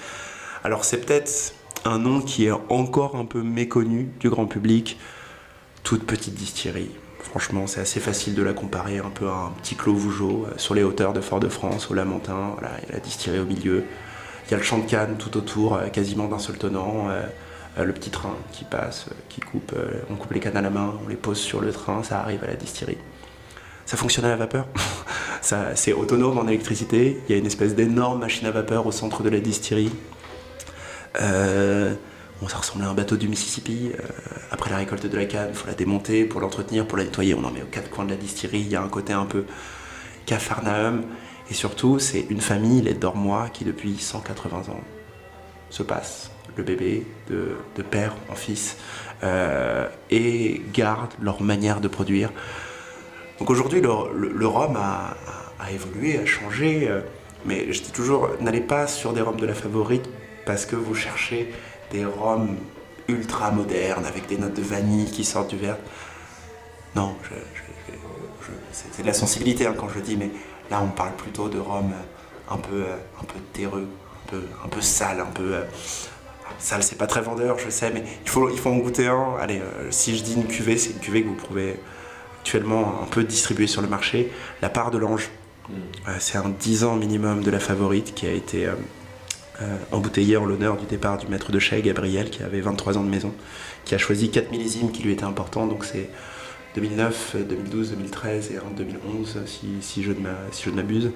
Alors c'est peut-être un nom qui est encore un peu méconnu du grand public, toute petite distillerie. Franchement, c'est assez facile de la comparer un peu à un petit Clos Vougeot sur les hauteurs de Fort-de-France, au Lamentin. Voilà, il y a la distillerie au milieu. Il y a le champ de canne tout autour, quasiment d'un seul tenant. Le petit train qui passe, qui coupe. On coupe les cannes à la main, on les pose sur le train, ça arrive à la distillerie. Ça fonctionne à la vapeur. C'est autonome en électricité. Il y a une espèce d'énorme machine à vapeur au centre de la distillerie. Ça ressemble à un bateau du Mississippi. Après la récolte de la canne, il faut la démonter pour l'entretenir, pour la nettoyer. On en met aux 4 coins de la distillerie. Il y a un côté un peu capharnaüm. Et surtout, c'est une famille, les Dormois, qui depuis 180 ans se passent le bébé de père en fils et gardent leur manière de produire. Donc aujourd'hui, le rhum a évolué, a changé. Mais je dis toujours, n'allez pas sur des rhums de la favorite parce que vous cherchez des rhums ultra modernes avec des notes de vanille qui sortent du verre. Non, c'est de la sensibilité quand je le dis, mais là on parle plutôt de rhum un peu terreux, un peu sale, sale, c'est pas très vendeur, je sais, mais il faut en goûter un. Allez, si je dis une cuvée, c'est une cuvée que vous pouvez actuellement un peu distribuer sur le marché. La part de l'ange, c'est un 10 ans minimum de la favorite qui a été embouteillé en l'honneur du départ du maître de chai, Gabriel, qui avait 23 ans de maison, qui a choisi 4 millésimes qui lui étaient importants, donc c'est 2009, 2012, 2013 et en 2011, si je ne m'abuse.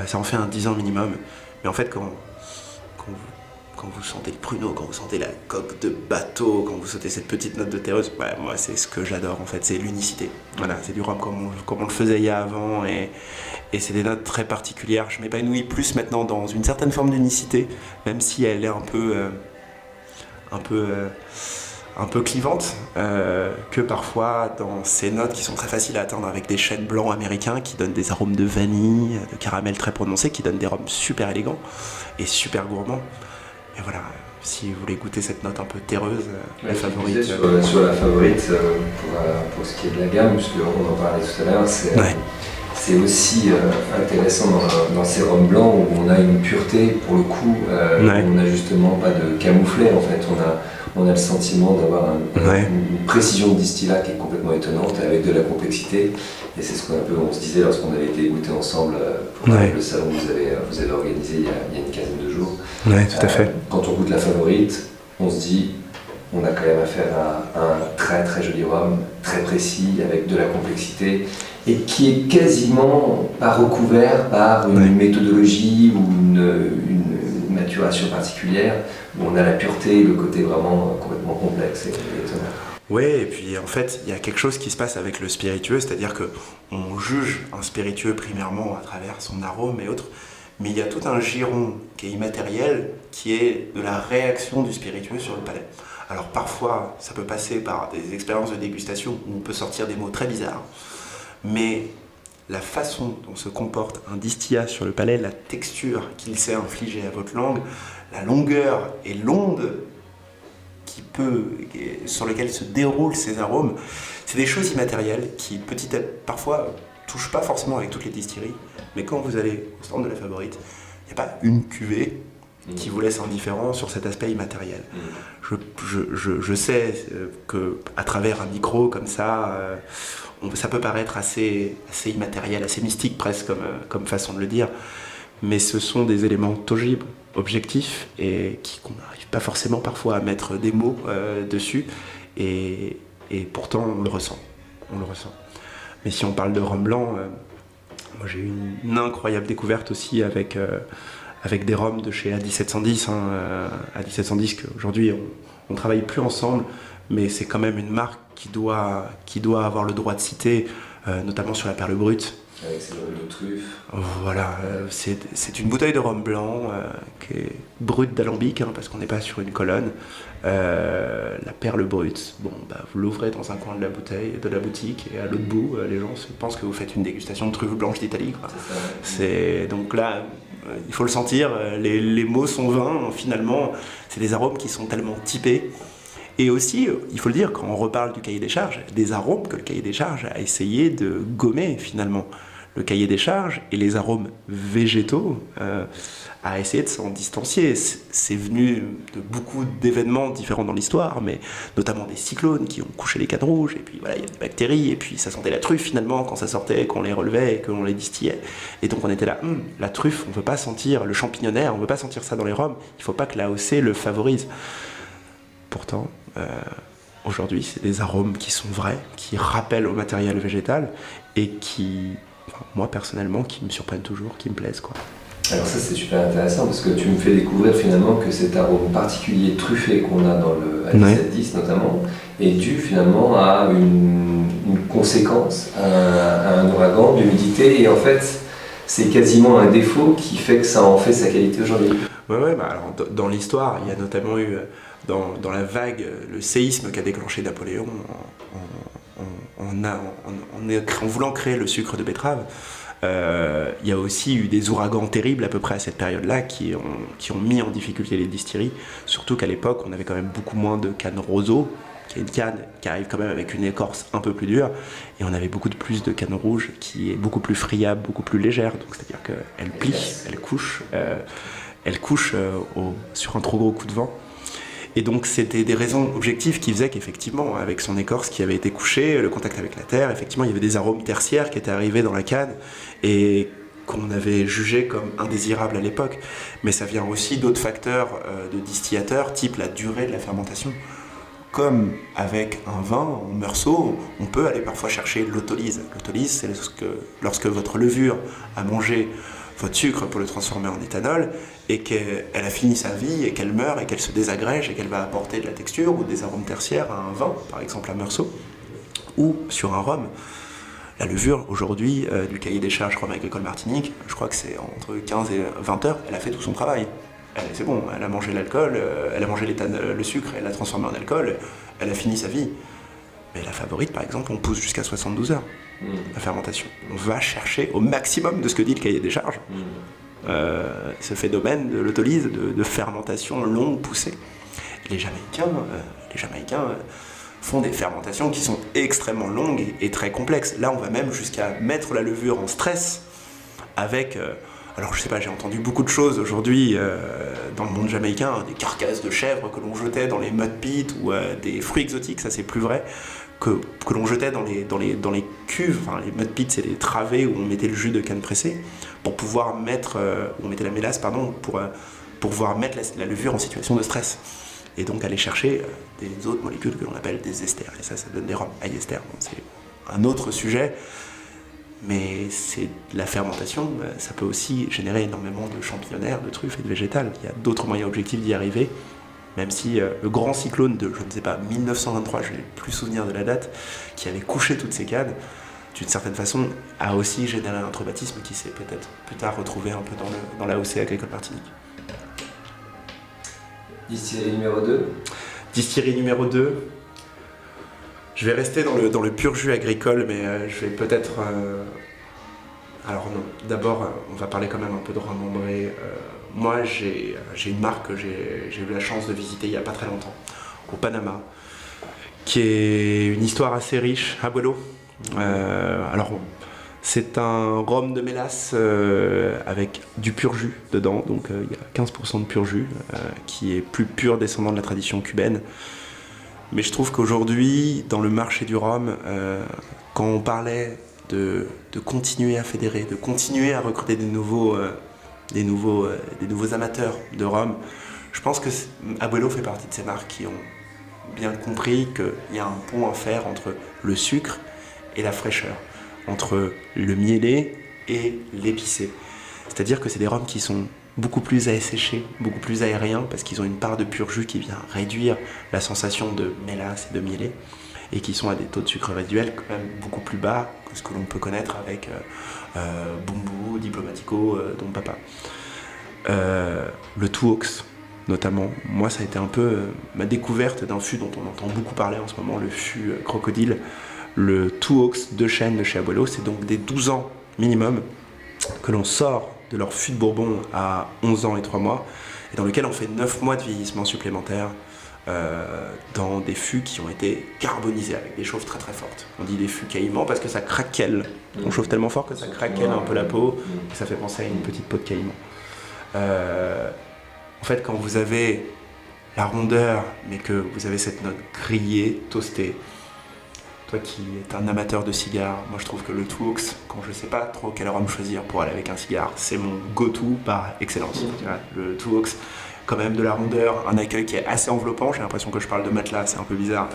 Ça en fait un 10 ans minimum. Mais en fait, quand vous sentez le pruneau, quand vous sentez la coque de bateau, quand vous sautez cette petite note de terreuse, ouais, moi c'est ce que j'adore en fait, c'est l'unicité. Voilà, c'est du rhum comme on le faisait il y a avant et c'est des notes très particulières. Je m'épanouis plus maintenant dans une certaine forme d'unicité, même si elle est un peu clivante, que parfois dans ces notes qui sont très faciles à atteindre avec des chênes blancs américains qui donnent des arômes de vanille, de caramel très prononcés, qui donnent des rhums super élégants et super gourmands. Et voilà, si vous voulez goûter cette note un peu terreuse, la favorite. Sur la favorite, pour ce qui est de la gamme, puisqu'on en parlait tout à l'heure, c'est aussi intéressant dans ces rhums blancs où on a une pureté, pour le coup, où on n'a justement pas de camouflet en fait. On a le sentiment d'avoir une précision de distillat qui est complètement étonnante, avec de la complexité. Et c'est ce qu'on se disait lorsqu'on avait été goûter ensemble pour le salon que vous avez organisé il y a une quinzaine de jours. Oui, tout à fait. Quand on goûte la favorite, on se dit on a quand même affaire à un très très joli rhum, très précis, avec de la complexité, et qui est quasiment pas recouvert par une méthodologie ou une maturation particulière, où on a la pureté et le côté vraiment complètement complexe et étonnant. Oui, et puis en fait, il y a quelque chose qui se passe avec le spiritueux, c'est-à-dire qu'on juge un spiritueux primairement à travers son arôme et autres, mais il y a tout un giron qui est immatériel, qui est de la réaction du spiritueux sur le palais. Alors parfois, ça peut passer par des expériences de dégustation où on peut sortir des mots très bizarres, mais la façon dont se comporte un distillat sur le palais, la texture qu'il sait infliger à votre langue, la longueur et l'onde sur lequel se déroulent ces arômes, c'est des choses immatérielles qui parfois touchent pas forcément avec toutes les distilleries, mais quand vous allez au stand de la favorite, il n'y a pas une cuvée qui vous laisse indifférent sur cet aspect immatériel. Je sais qu'à travers un micro comme ça, ça peut paraître assez immatériel, assez mystique presque comme façon de le dire, mais ce sont des éléments tangibles, objectifs, et qu'on n'arrive pas forcément parfois à mettre des mots dessus, et pourtant on le ressent. Mais si on parle de rhum blanc, moi j'ai eu une incroyable découverte aussi avec des rhums de chez A1710. A1710 qu'aujourd'hui on ne travaille plus ensemble, mais c'est quand même une marque qui doit avoir le droit de citer, notamment sur la perle brute. Avec ses rhums de truffe. Voilà, c'est une bouteille de rhum blanc qui est brute d'alambic, parce qu'on n'est pas sur une colonne. La perle brute, vous l'ouvrez dans un coin de la boutique, et à l'autre bout, les gens pensent que vous faites une dégustation de truffe blanche d'Italie. Donc là, il faut le sentir, les mots sont vains, finalement, c'est des arômes qui sont tellement typés. Et aussi, il faut le dire, quand on reparle du cahier des charges, des arômes que le cahier des charges a essayé de gommer finalement. Le cahier des charges et les arômes végétaux a essayé de s'en distancier. C'est venu de beaucoup d'événements différents dans l'histoire, mais notamment des cyclones qui ont couché les cannes rouges, et puis voilà, il y a des bactéries, et puis ça sentait la truffe finalement quand ça sortait, qu'on les relevait et qu'on les distillait. Et donc on était là, la truffe, on ne veut pas sentir le champignonnaire, on ne veut pas sentir ça dans les rhums, il ne faut pas que l'AOC le favorise. Pourtant, aujourd'hui, c'est des arômes qui sont vrais, qui rappellent au matériel végétal et qui, moi personnellement, qui me surprennent toujours, qui me plaisent, quoi. Alors ça c'est super intéressant parce que tu me fais découvrir finalement que cet arôme particulier truffé qu'on a dans le A1710 notamment est dû finalement à une conséquence, à un ouragan d'humidité, et en fait c'est quasiment un défaut qui fait que ça en fait sa qualité aujourd'hui. Ouais, alors dans l'histoire, il y a notamment eu dans la vague, le séisme qu'a déclenché Napoléon en voulant créer le sucre de betterave. Il y a aussi eu des ouragans terribles à peu près à cette période-là qui ont mis en difficulté les distilleries, surtout qu'à l'époque on avait quand même beaucoup moins de cannes roseaux, qui est une canne qui arrive quand même avec une écorce un peu plus dure, et on avait beaucoup plus de canne rouge qui est beaucoup plus friable, beaucoup plus légère, donc c'est-à-dire qu'elle plie, elle couche sur un trop gros coup de vent. Et donc c'était des raisons objectives qui faisaient qu'effectivement, avec son écorce qui avait été couchée, le contact avec la terre, effectivement il y avait des arômes tertiaires qui étaient arrivés dans la canne, et qu'on avait jugé comme indésirable à l'époque. Mais ça vient aussi d'autres facteurs de distillateurs, type la durée de la fermentation. Comme avec un vin en meursault, on peut aller parfois chercher l'autolyse. L'autolyse, c'est lorsque votre levure a mangé votre sucre pour le transformer en éthanol et qu'elle a fini sa vie et qu'elle meurt et qu'elle se désagrège et qu'elle va apporter de la texture ou des arômes tertiaires à un vin, par exemple à meursault, ou sur un rhum. La levure, aujourd'hui, du cahier des charges Rhum Agricole Martinique, je crois que c'est entre 15 et 20 heures, elle a fait tout son travail. C'est bon, elle a mangé l'alcool, elle a mangé le sucre, elle l'a transformé en alcool, elle a fini sa vie. Mais la favorite, par exemple, on pousse jusqu'à 72 heures, la fermentation. On va chercher au maximum de ce que dit le cahier des charges. Ce phénomène de l'autolyse, de fermentation longue, poussée. Les Jamaïcains font des fermentations qui sont extrêmement longues et très complexes. Là, on va même jusqu'à mettre la levure en stress avec... alors, je sais pas, j'ai entendu beaucoup de choses aujourd'hui dans le monde jamaïcain, des carcasses de chèvres que l'on jetait dans les mud pits ou des fruits exotiques, ça c'est plus vrai, que l'on jetait dans les cuves. Enfin, les mud pits, c'est des travées où on mettait le jus de canne pressée pour pouvoir mettre... où on mettait la mélasse, pardon, pour pouvoir mettre la levure en situation de stress. Et donc aller chercher des autres molécules que l'on appelle des esters. Et ça donne des rhums high esters. Bon, c'est un autre sujet, mais c'est la fermentation, ça peut aussi générer énormément de champignonnaires, de truffes et de végétales. Il y a d'autres moyens objectifs d'y arriver, même si le grand cyclone de, je ne sais pas, 1923, je n'ai plus souvenir de la date, qui avait couché toutes ces cannes, d'une certaine façon, a aussi généré un traumatisme qui s'est peut-être plus tard retrouvé un peu dans l'AOC Agricole Martinique. Distillerie numéro 2. Distillerie numéro 2. Je vais rester dans le pur jus agricole, mais je vais peut-être... Alors non, d'abord, on va parler quand même un peu de rhum ambré. Moi, j'ai une marque que j'ai eu la chance de visiter il n'y a pas très longtemps, au Panama, qui est une histoire assez riche, Abuelo. Alors, c'est un rhum de mélasse avec du pur jus dedans, donc il y a 15% de pur jus, qui est plus pur descendant de la tradition cubaine. Mais je trouve qu'aujourd'hui, dans le marché du rhum, quand on parlait de continuer à fédérer, de continuer à recruter des nouveaux amateurs de rhum, je pense que Abuelo fait partie de ces marques qui ont bien compris qu'il y a un pont à faire entre le sucre et la fraîcheur, entre le mielé et l'épicé. C'est-à-dire que c'est des rhums qui sont beaucoup plus asséchés, beaucoup plus aériens, parce qu'ils ont une part de pur jus qui vient réduire la sensation de mélasse et de mielé, et qui sont à des taux de sucre résiduel quand même beaucoup plus bas que ce que l'on peut connaître avec Bumbu, Diplomatico, Don Papa. Le Tuox, notamment, moi ça a été un peu ma découverte d'un fût dont on entend beaucoup parler en ce moment, le fût crocodile. Le Tuox de chêne de chez Abuelo, c'est donc des 12 ans minimum que l'on sort de leur fût de Bourbon à 11 ans et 3 mois, et dans lequel on fait 9 mois de vieillissement supplémentaire dans des fûts qui ont été carbonisés avec des chauffes très très fortes. On dit des fûts caïmans parce que ça craquelle. On chauffe tellement fort que ça craquelle un peu la peau, et ça fait penser à une petite peau de caïman. En fait, quand vous avez la rondeur, mais que vous avez cette note grillée, toastée, toi qui es un amateur de cigares, moi je trouve que le Tuox, quand je sais pas trop quel rhum choisir pour aller avec un cigare, c'est mon go-to par excellence. Le Tuox, quand même de la rondeur, un accueil qui est assez enveloppant, j'ai l'impression que je parle de matelas, c'est un peu bizarre.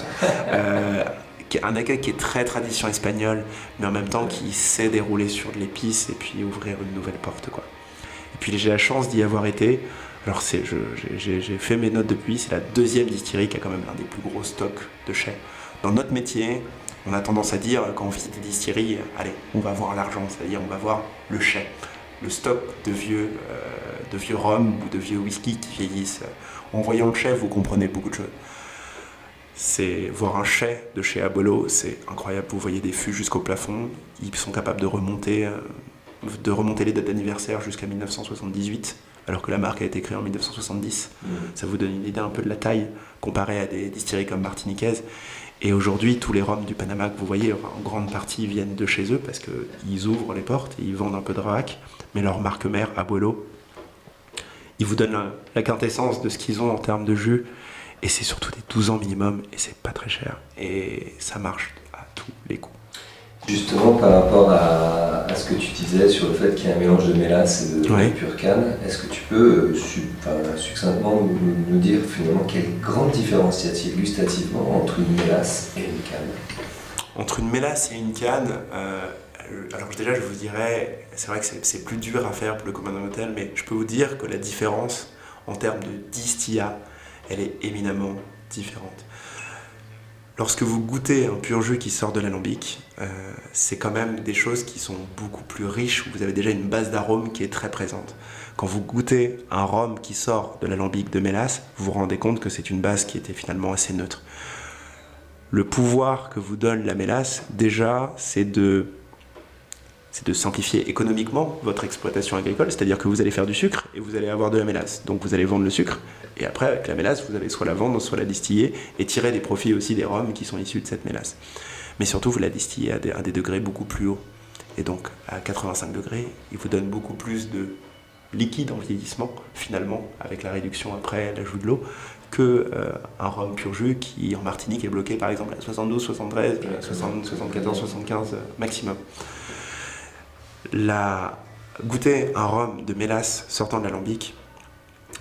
Un accueil qui est très tradition espagnole, mais en même temps qui sait dérouler sur de l'épice et puis ouvrir une nouvelle porte, quoi. Et puis j'ai la chance d'y avoir été. Alors j'ai fait mes notes depuis, c'est la deuxième distillerie qui a quand même l'un des plus gros stocks de chais. Dans notre métier, on a tendance à dire, quand on visite des distilleries, allez, on va voir l'argent, c'est-à-dire on va voir le chai, le stock de vieux rhum ou de vieux whisky qui vieillissent. En voyant le chai, vous comprenez beaucoup de choses. C'est voir un chai de chez Abuelo, c'est incroyable, vous voyez des fûts jusqu'au plafond, ils sont capables de remonter les dates d'anniversaire jusqu'à 1978, alors que la marque a été créée en 1970. Ça vous donne une idée un peu de la taille comparée à des distilleries comme martiniquaises. Et aujourd'hui, tous les rhums du Panama que vous voyez, en grande partie viennent de chez eux parce qu'ils ouvrent les portes et ils vendent un peu de vrac. Mais leur marque mère, Abuelo, ils vous donnent la quintessence de ce qu'ils ont en termes de jus. Et c'est surtout des 12 ans minimum et c'est pas très cher. Et ça marche à tous les coups. Justement, par rapport à à ce que tu disais sur le fait qu'il y a un mélange de mélasse et de pure canne, est-ce que tu peux succinctement nous dire finalement quelle grande différence y a-t-il gustativement entre une mélasse et une canne? Entre une mélasse et une canne, alors déjà je vous dirais, c'est vrai que c'est plus dur à faire pour le commun mortel, mais je peux vous dire que la différence en termes de distillat, elle est éminemment différente. Lorsque vous goûtez un pur jus qui sort de l'alambic, c'est quand même des choses qui sont beaucoup plus riches, vous avez déjà une base d'arôme qui est très présente. Quand vous goûtez un rhum qui sort de l'alambic de mélasse, vous vous rendez compte que c'est une base qui était finalement assez neutre. Le pouvoir que vous donne la mélasse, déjà, c'est de simplifier économiquement votre exploitation agricole, c'est-à-dire que vous allez faire du sucre et vous allez avoir de la mélasse. Donc vous allez vendre le sucre et après avec la mélasse, vous allez soit la vendre, soit la distiller et tirer des profits aussi des rhums qui sont issus de cette mélasse. Mais surtout, vous la distillez à des degrés beaucoup plus hauts. Et donc à 85 degrés, il vous donne beaucoup plus de liquide en vieillissement, finalement, avec la réduction après l'ajout de l'eau, qu'un rhum pur jus qui en Martinique est bloqué par exemple à 72, 73, 74, 75 maximum. Goûter un rhum de mélasse sortant de l'alambic,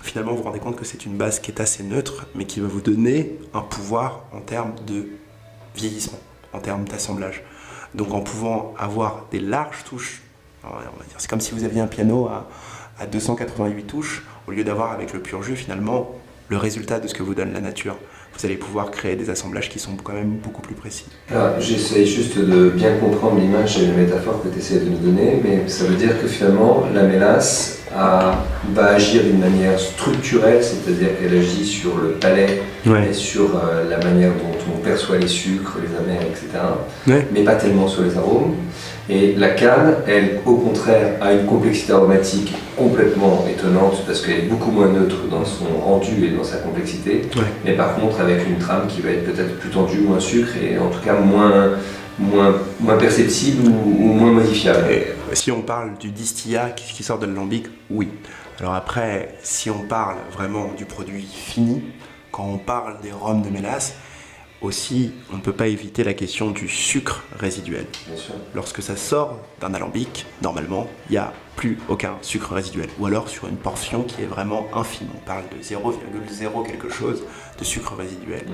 finalement vous vous rendez compte que c'est une base qui est assez neutre, mais qui va vous donner un pouvoir en termes de vieillissement, en termes d'assemblage. Donc en pouvant avoir des larges touches, alors, on va dire, c'est comme si vous aviez un piano à 288 touches, au lieu d'avoir avec le pur jus finalement le résultat de ce que vous donne la nature. Vous allez pouvoir créer des assemblages qui sont quand même beaucoup plus précis. Alors, j'essaie juste de bien comprendre l'image et la métaphore que tu essaies de nous donner, mais ça veut dire que finalement, la mélasse va agir d'une manière structurelle, c'est-à-dire qu'elle agit sur le palais et sur la manière dont on perçoit les sucres, les amers, etc., mais pas tellement sur les arômes. Et la canne, elle, au contraire, a une complexité aromatique complètement étonnante parce qu'elle est beaucoup moins neutre dans son rendu et dans sa complexité, mais par contre avec une trame qui va être peut-être plus tendue, moins sucre et en tout cas moins perceptible ou moins modifiable. Et si on parle du distillat qui sort de l'alambic, oui. Alors après, si on parle vraiment du produit fini, quand on parle des rhums de mélasse, aussi, on ne peut pas éviter la question du sucre résiduel. Bien sûr. Lorsque ça sort d'un alambic, normalement, il n'y a plus aucun sucre résiduel. Ou alors sur une portion qui est vraiment infime. On parle de 0,0 quelque chose de sucre résiduel.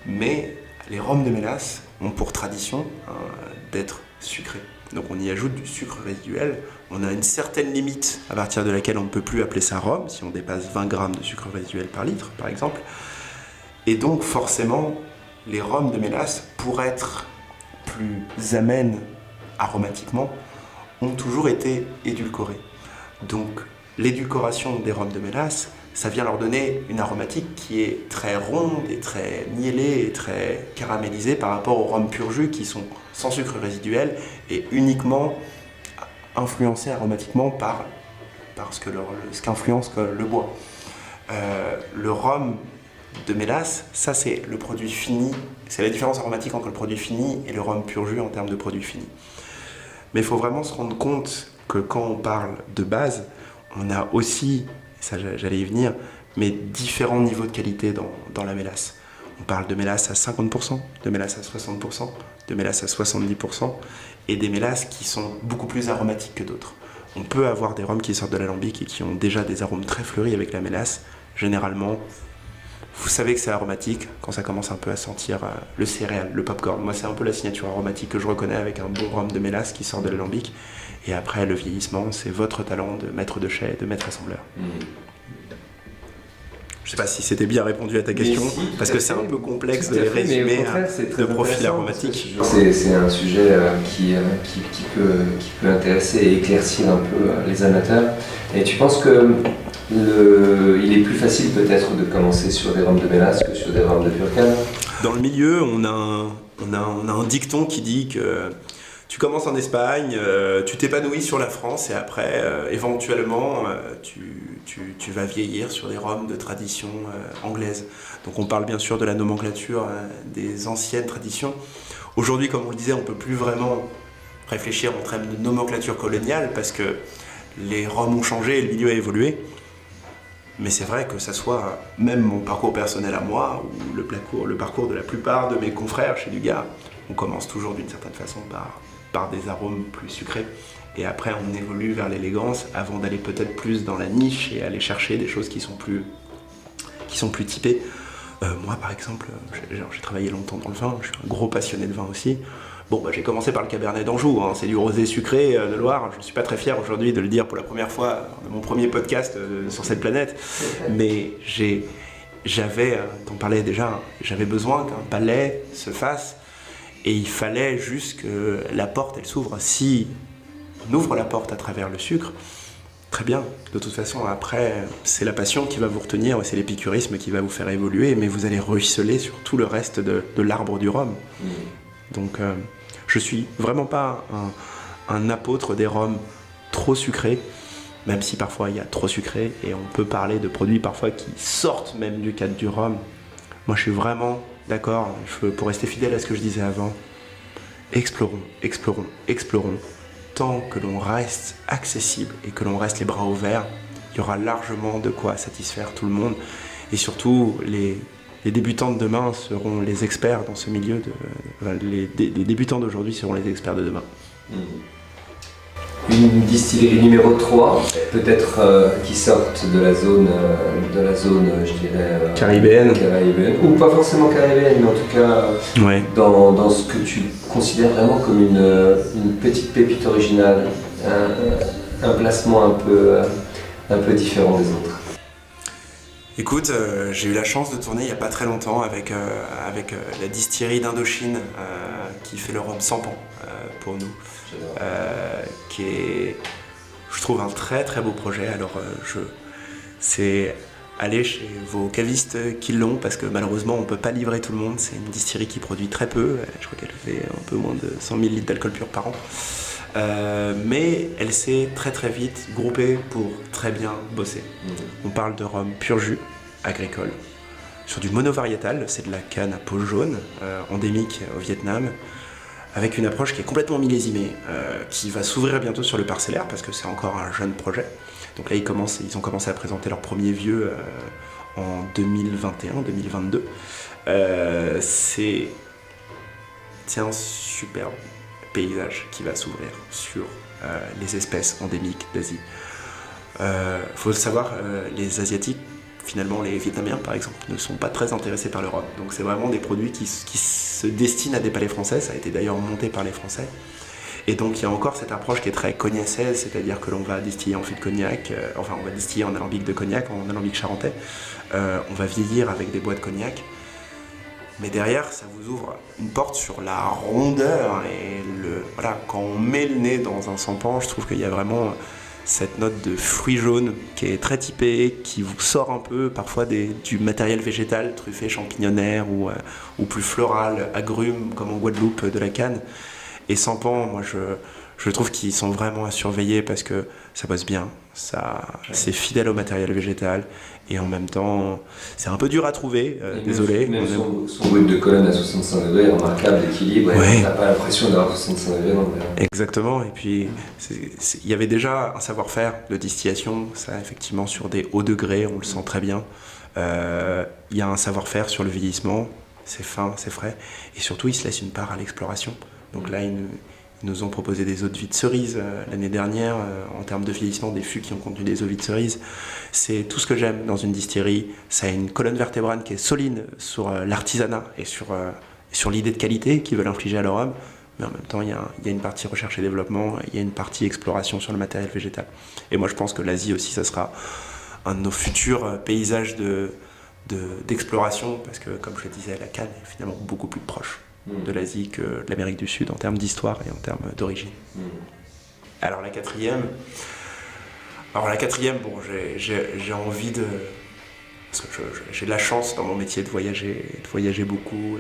Mais les rhums de mélasse ont pour tradition d'être sucrés. Donc on y ajoute du sucre résiduel. On a une certaine limite à partir de laquelle on ne peut plus appeler ça rhum, si on dépasse 20 grammes de sucre résiduel par litre, par exemple. Et donc forcément, les rhums de mélasse, pour être plus amènes aromatiquement, ont toujours été édulcorés. Donc l'édulcoration des rhums de mélasse, ça vient leur donner une aromatique qui est très ronde et très miellée et très caramélisée par rapport aux rhums pur jus qui sont sans sucre résiduel et uniquement influencés aromatiquement par ce qu'influence le bois. Le rhum de mélasse, ça c'est le produit fini, c'est la différence aromatique entre le produit fini et le rhum pur jus en termes de produit fini. Mais il faut vraiment se rendre compte que quand on parle de base, on a aussi, ça j'allais y venir, mais différents niveaux de qualité dans la mélasse. On parle de mélasse à 50%, de mélasse à 60%, de mélasse à 70%, et des mélasses qui sont beaucoup plus aromatiques que d'autres. On peut avoir des rhums qui sortent de l'alambic et qui ont déjà des arômes très fleuris avec la mélasse. Généralement, vous savez que c'est aromatique quand ça commence un peu à sentir le céréal, le popcorn. Moi, c'est un peu la signature aromatique que je reconnais avec un bon rhum de mélasse qui sort de l'alambic. Et après, le vieillissement, c'est votre talent de maître de chai, de maître assembleur. Je ne sais pas si c'était bien répondu à ta question, si, parce que c'est un peu complexe de les résumer de profil aromatique. C'est un sujet qui peut intéresser et éclaircir un peu les amateurs. Et tu penses que il est plus facile peut-être de commencer sur des rhums de mélasse que sur des rhums de pure canne? Dans le milieu, on a un dicton qui dit que tu commences en Espagne, tu t'épanouis sur la France et après, éventuellement, tu vas vieillir sur des rhums de tradition anglaise. Donc on parle bien sûr de la nomenclature des anciennes traditions. Aujourd'hui, comme on le disait, on ne peut plus vraiment réfléchir en termes de nomenclature coloniale parce que les rhums ont changé et le milieu a évolué. Mais c'est vrai que ça soit même mon parcours personnel à moi ou le parcours de la plupart de mes confrères chez Dugas, on commence toujours d'une certaine façon par par des arômes plus sucrés. Et après, on évolue vers l'élégance avant d'aller peut-être plus dans la niche et aller chercher des choses qui sont plus typées. Moi, par exemple, j'ai travaillé longtemps dans le vin, je suis un gros passionné de vin aussi. Bon, j'ai commencé par le Cabernet d'Anjou, hein, c'est du rosé sucré de Loire. Je ne suis pas très fier aujourd'hui de le dire pour la première fois de mon premier podcast sur cette planète, mais t'en parlais déjà, j'avais besoin qu'un palais se fasse et il fallait juste que la porte, elle s'ouvre. Si on ouvre la porte à travers le sucre, très bien. De toute façon, après, c'est la passion qui va vous retenir, c'est l'épicurisme qui va vous faire évoluer, mais vous allez ruisseler sur tout le reste de l'arbre du rhum. Donc, je suis vraiment pas un apôtre des rhums trop sucrés, même si parfois il y a trop sucré, et on peut parler de produits parfois qui sortent même du cadre du rhum. Moi, je suis vraiment d'accord, pour rester fidèle à ce que je disais avant, explorons, tant que l'on reste accessible et que l'on reste les bras ouverts, il y aura largement de quoi satisfaire tout le monde. Et surtout, les débutants de demain seront les experts dans ce milieu. Les débutants d'aujourd'hui seront les experts de demain. Une distillerie numéro 3, peut-être qui sortent de la zone, je dirais, caribéenne, ou pas forcément caribéenne, mais en tout cas dans ce que tu considères vraiment comme une petite pépite originale, un placement un peu différent des autres. Écoute, j'ai eu la chance de tourner il n'y a pas très longtemps avec la distillerie d'Indochine qui fait le rhum Sampan pour nous, qui est, je trouve, un très très beau projet. Alors c'est aller chez vos cavistes qui l'ont, parce que malheureusement on ne peut pas livrer tout le monde. C'est une distillerie qui produit très peu, je crois qu'elle fait un peu moins de 100 000 litres d'alcool pur par an. Mais elle s'est très très vite groupée pour très bien bosser. On parle de rhum pur jus, agricole, sur du monovariétal, c'est de la canne à peau jaune, endémique au Vietnam, avec une approche qui est complètement millésimée, qui va s'ouvrir bientôt sur le parcellaire, parce que c'est encore un jeune projet. Donc là ils ont commencé à présenter leur premier vieux en 2021-2022. C'est un superbe paysage qui va s'ouvrir sur les espèces endémiques d'Asie. Faut le savoir, les Asiatiques, finalement les Vietnamiens par exemple, ne sont pas très intéressés par le rhum. Donc c'est vraiment des produits qui se destinent à des palais français, ça a été d'ailleurs monté par les Français. Et donc il y a encore cette approche qui est très cognacée, c'est-à-dire que l'on va distiller en fût de cognac, on va distiller en alambic de cognac, en alambic charentais, on va vieillir avec des bois de cognac. Mais derrière, ça vous ouvre une porte sur la rondeur et quand on met le nez dans un Sampan, je trouve qu'il y a vraiment cette note de fruits jaunes qui est très typée, qui vous sort un peu parfois du matériel végétal, truffé, champignonnaire ou plus floral, agrumes comme en Guadeloupe de la canne. Et Sampan, moi je trouve qu'ils sont vraiment à surveiller parce que ça bosse bien, c'est fidèle au matériel végétal et en même temps c'est un peu dur à trouver, désolé. Même son brut de colonne à 65 degrés, remarquable équilibre, on n'a pas l'impression d'avoir 65 degrés dans le verre. Exactement, et puis il y avait déjà un savoir-faire de distillation, ça effectivement sur des hauts degrés, on le sent très bien. Il y a un savoir-faire sur le vieillissement, c'est fin, c'est frais, et surtout ils se laissent une part à l'exploration. Donc là, ils nous ont proposé des eaux de vie de cerise l'année dernière, en termes de vieillissement, des fûts qui ont contenu des eaux de vie de cerise. C'est tout ce que j'aime dans une distillerie. Ça a une colonne vertébrale qui est solide sur l'artisanat et sur l'idée de qualité qu'ils veulent infliger à leur rhum. Mais en même temps, il y a une partie recherche et développement, il y a une partie exploration sur le matériel végétal. Et moi, je pense que l'Asie aussi, ça sera un de nos futurs paysages d'exploration, parce que, comme je le disais, la canne est finalement beaucoup plus proche de l'Asie que de l'Amérique du Sud en termes d'histoire et en termes d'origine. Alors la quatrième, bon, j'ai envie de... Parce que j'ai de la chance dans mon métier de voyager beaucoup,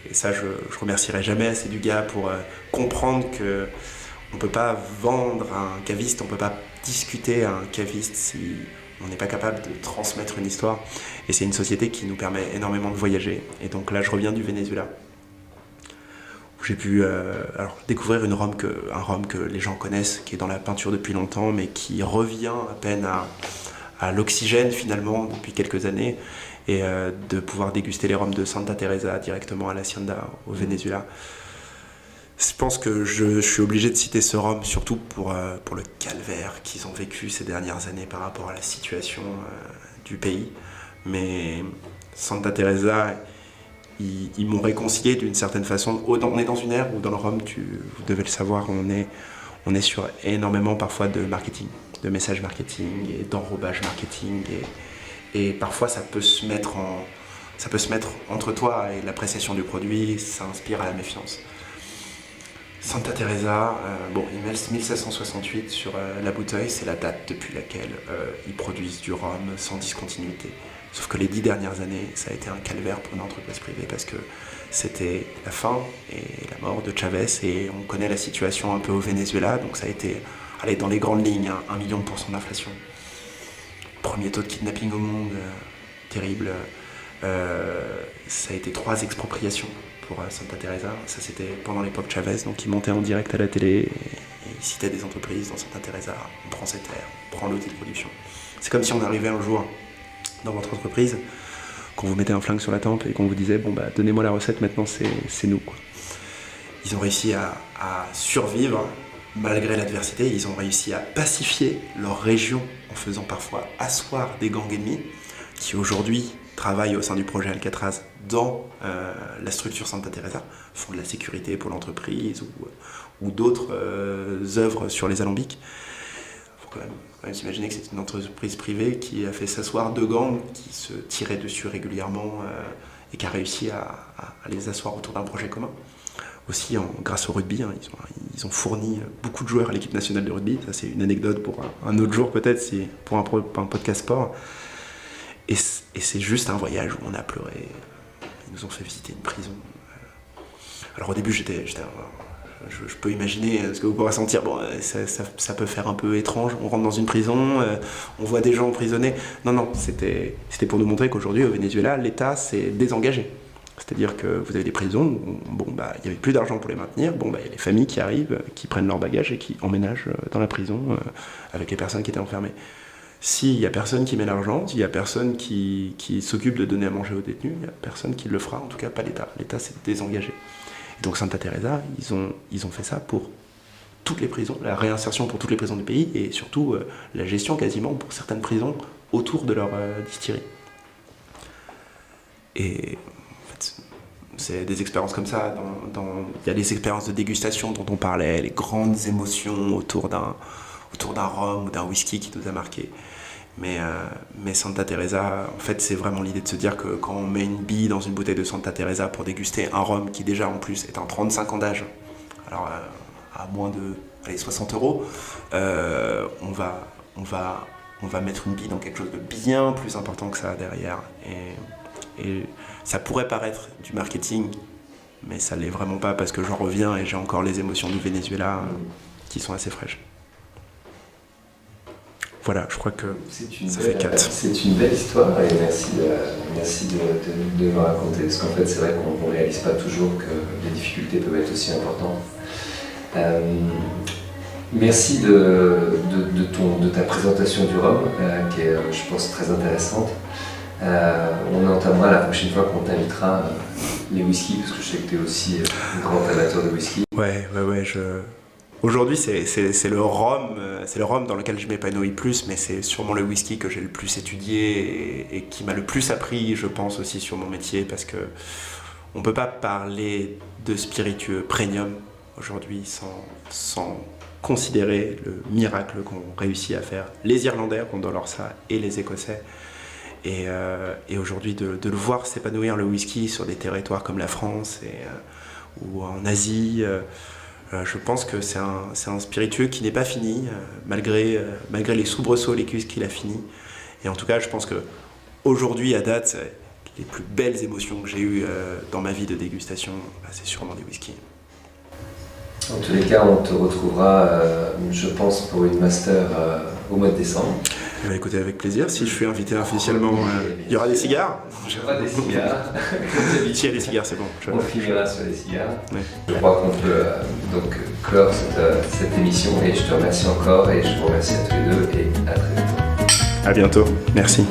et ça je remercierai jamais assez du gars pour comprendre que on peut pas vendre à un caviste, on peut pas discuter à un caviste si on n'est pas capable de transmettre une histoire. Et c'est une société qui nous permet énormément de voyager. Et donc là je reviens du Venezuela, j'ai pu découvrir un rhum que les gens connaissent, qui est dans la peinture depuis longtemps, mais qui revient à peine à l'oxygène finalement depuis quelques années, et de pouvoir déguster les rhums de Santa Teresa directement à l'Hacienda au Venezuela. Je pense que je suis obligé de citer ce rhum, surtout pour le calvaire qu'ils ont vécu ces dernières années par rapport à la situation du pays. Mais Santa Teresa, ils m'ont réconcilié d'une certaine façon. On est dans une ère où dans le rhum, vous devez le savoir, on est sur énormément parfois de marketing, de messages marketing et d'enrobage marketing. Et parfois ça peut se mettre entre toi et l'appréciation du produit, ça inspire à la méfiance. Santa Teresa, ils mettent 1768 sur la bouteille, c'est la date depuis laquelle ils produisent du rhum sans discontinuité. Sauf que les 10 dernières années, ça a été un calvaire pour une entreprise privée parce que c'était la fin et la mort de Chavez et on connaît la situation un peu au Venezuela, donc ça a été, dans les grandes lignes, 1 million de % d'inflation. Premier taux de kidnapping au monde, terrible. Ça a été 3 expropriations pour Santa Teresa. Ça, c'était pendant l'époque Chavez, donc il montait en direct à la télé et il citait des entreprises dans Santa Teresa. On prend ses terres, on prend l'outil de production. C'est comme si on arrivait un jour dans votre entreprise, qu'on vous mettait un flingue sur la tempe et qu'on vous disait donnez-moi la recette, maintenant c'est nous, quoi. Ils ont réussi à survivre malgré l'adversité, ils ont réussi à pacifier leur région en faisant parfois asseoir des gangs ennemis qui aujourd'hui travaillent au sein du projet Alcatraz dans la structure Santa Teresa, font de la sécurité pour l'entreprise ou d'autres œuvres sur les alambics. Il faut quand même s'imaginer que c'est une entreprise privée qui a fait s'asseoir 2 gangs qui se tiraient dessus régulièrement et qui a réussi à les asseoir autour d'un projet commun. Aussi, grâce au rugby, ils ont fourni beaucoup de joueurs à l'équipe nationale de rugby. Ça, c'est une anecdote pour un autre jour peut-être, pour un podcast sport. Et c'est juste un voyage où on a pleuré. Ils nous ont fait visiter une prison. Alors au début, je peux imaginer ce que vous pourrez sentir. Ça peut faire un peu étrange. On rentre dans une prison, on voit des gens emprisonnés. Non, c'était pour nous montrer qu'aujourd'hui, au Venezuela, l'État s'est désengagé. C'est-à-dire que vous avez des prisons où il n'y avait plus d'argent pour les maintenir. Il y a les familles qui arrivent, qui prennent leurs bagages et qui emménagent dans la prison avec les personnes qui étaient enfermées. S'il n'y a personne qui met l'argent, s'il n'y a personne qui s'occupe de donner à manger aux détenus, il n'y a personne qui le fera, en tout cas pas l'État. L'État s'est désengagé. Et donc Santa Teresa, ils ont fait ça pour toutes les prisons, la réinsertion pour toutes les prisons du pays et surtout la gestion quasiment pour certaines prisons autour de leur distillerie. Et en fait, c'est des expériences comme ça. Il y a les expériences de dégustation dont on parlait, les grandes émotions autour d'un rhum ou d'un whisky qui nous a marqué. Mais Santa Teresa, en fait, c'est vraiment l'idée de se dire que quand on met une bille dans une bouteille de Santa Teresa pour déguster un rhum qui déjà en plus est en 35 ans d'âge, alors à moins de 60 €, on va mettre une bille dans quelque chose de bien plus important que ça derrière. Et ça pourrait paraître du marketing, mais ça l'est vraiment pas parce que j'en reviens et j'ai encore les émotions du Venezuela qui sont assez fraîches. Voilà, je crois que ça fait 4. C'est une belle histoire et merci de me raconter, parce qu'en fait c'est vrai qu'on ne réalise pas toujours que les difficultés peuvent être aussi importantes. Merci de ta présentation du rhum, qui est, je pense, très intéressante. On entamera la prochaine fois qu'on t'invitera les whiskies, parce que je sais que tu es aussi un grand amateur de whisky. Ouais. Aujourd'hui, c'est le rhum dans lequel je m'épanouis plus, mais c'est sûrement le whisky que j'ai le plus étudié et qui m'a le plus appris, je pense, aussi sur mon métier, parce que on peut pas parler de spiritueux premium aujourd'hui sans considérer le miracle qu'ont réussi à faire les Irlandais, Condor ça, et les Écossais. Et aujourd'hui, de le voir s'épanouir le whisky sur des territoires comme la France ou en Asie, je pense que c'est un spiritueux qui n'est pas fini, malgré les soubresauts, les cuisses qu'il a fini. Et en tout cas, je pense qu'aujourd'hui, à date, les plus belles émotions que j'ai eues dans ma vie de dégustation, c'est sûrement des whiskies. En tous les cas, on te retrouvera, je pense, pour une master au mois de décembre. Écoutez, avec plaisir. Si je suis invité officiellement, il y aura des cigares. Il y aura des cigares. S'il y a des cigares, c'est bon. On finira sur les cigares. Ouais. Je crois qu'on peut donc clore cette émission et je te remercie encore et je vous remercie à tous les deux et à très bientôt. À bientôt. Merci.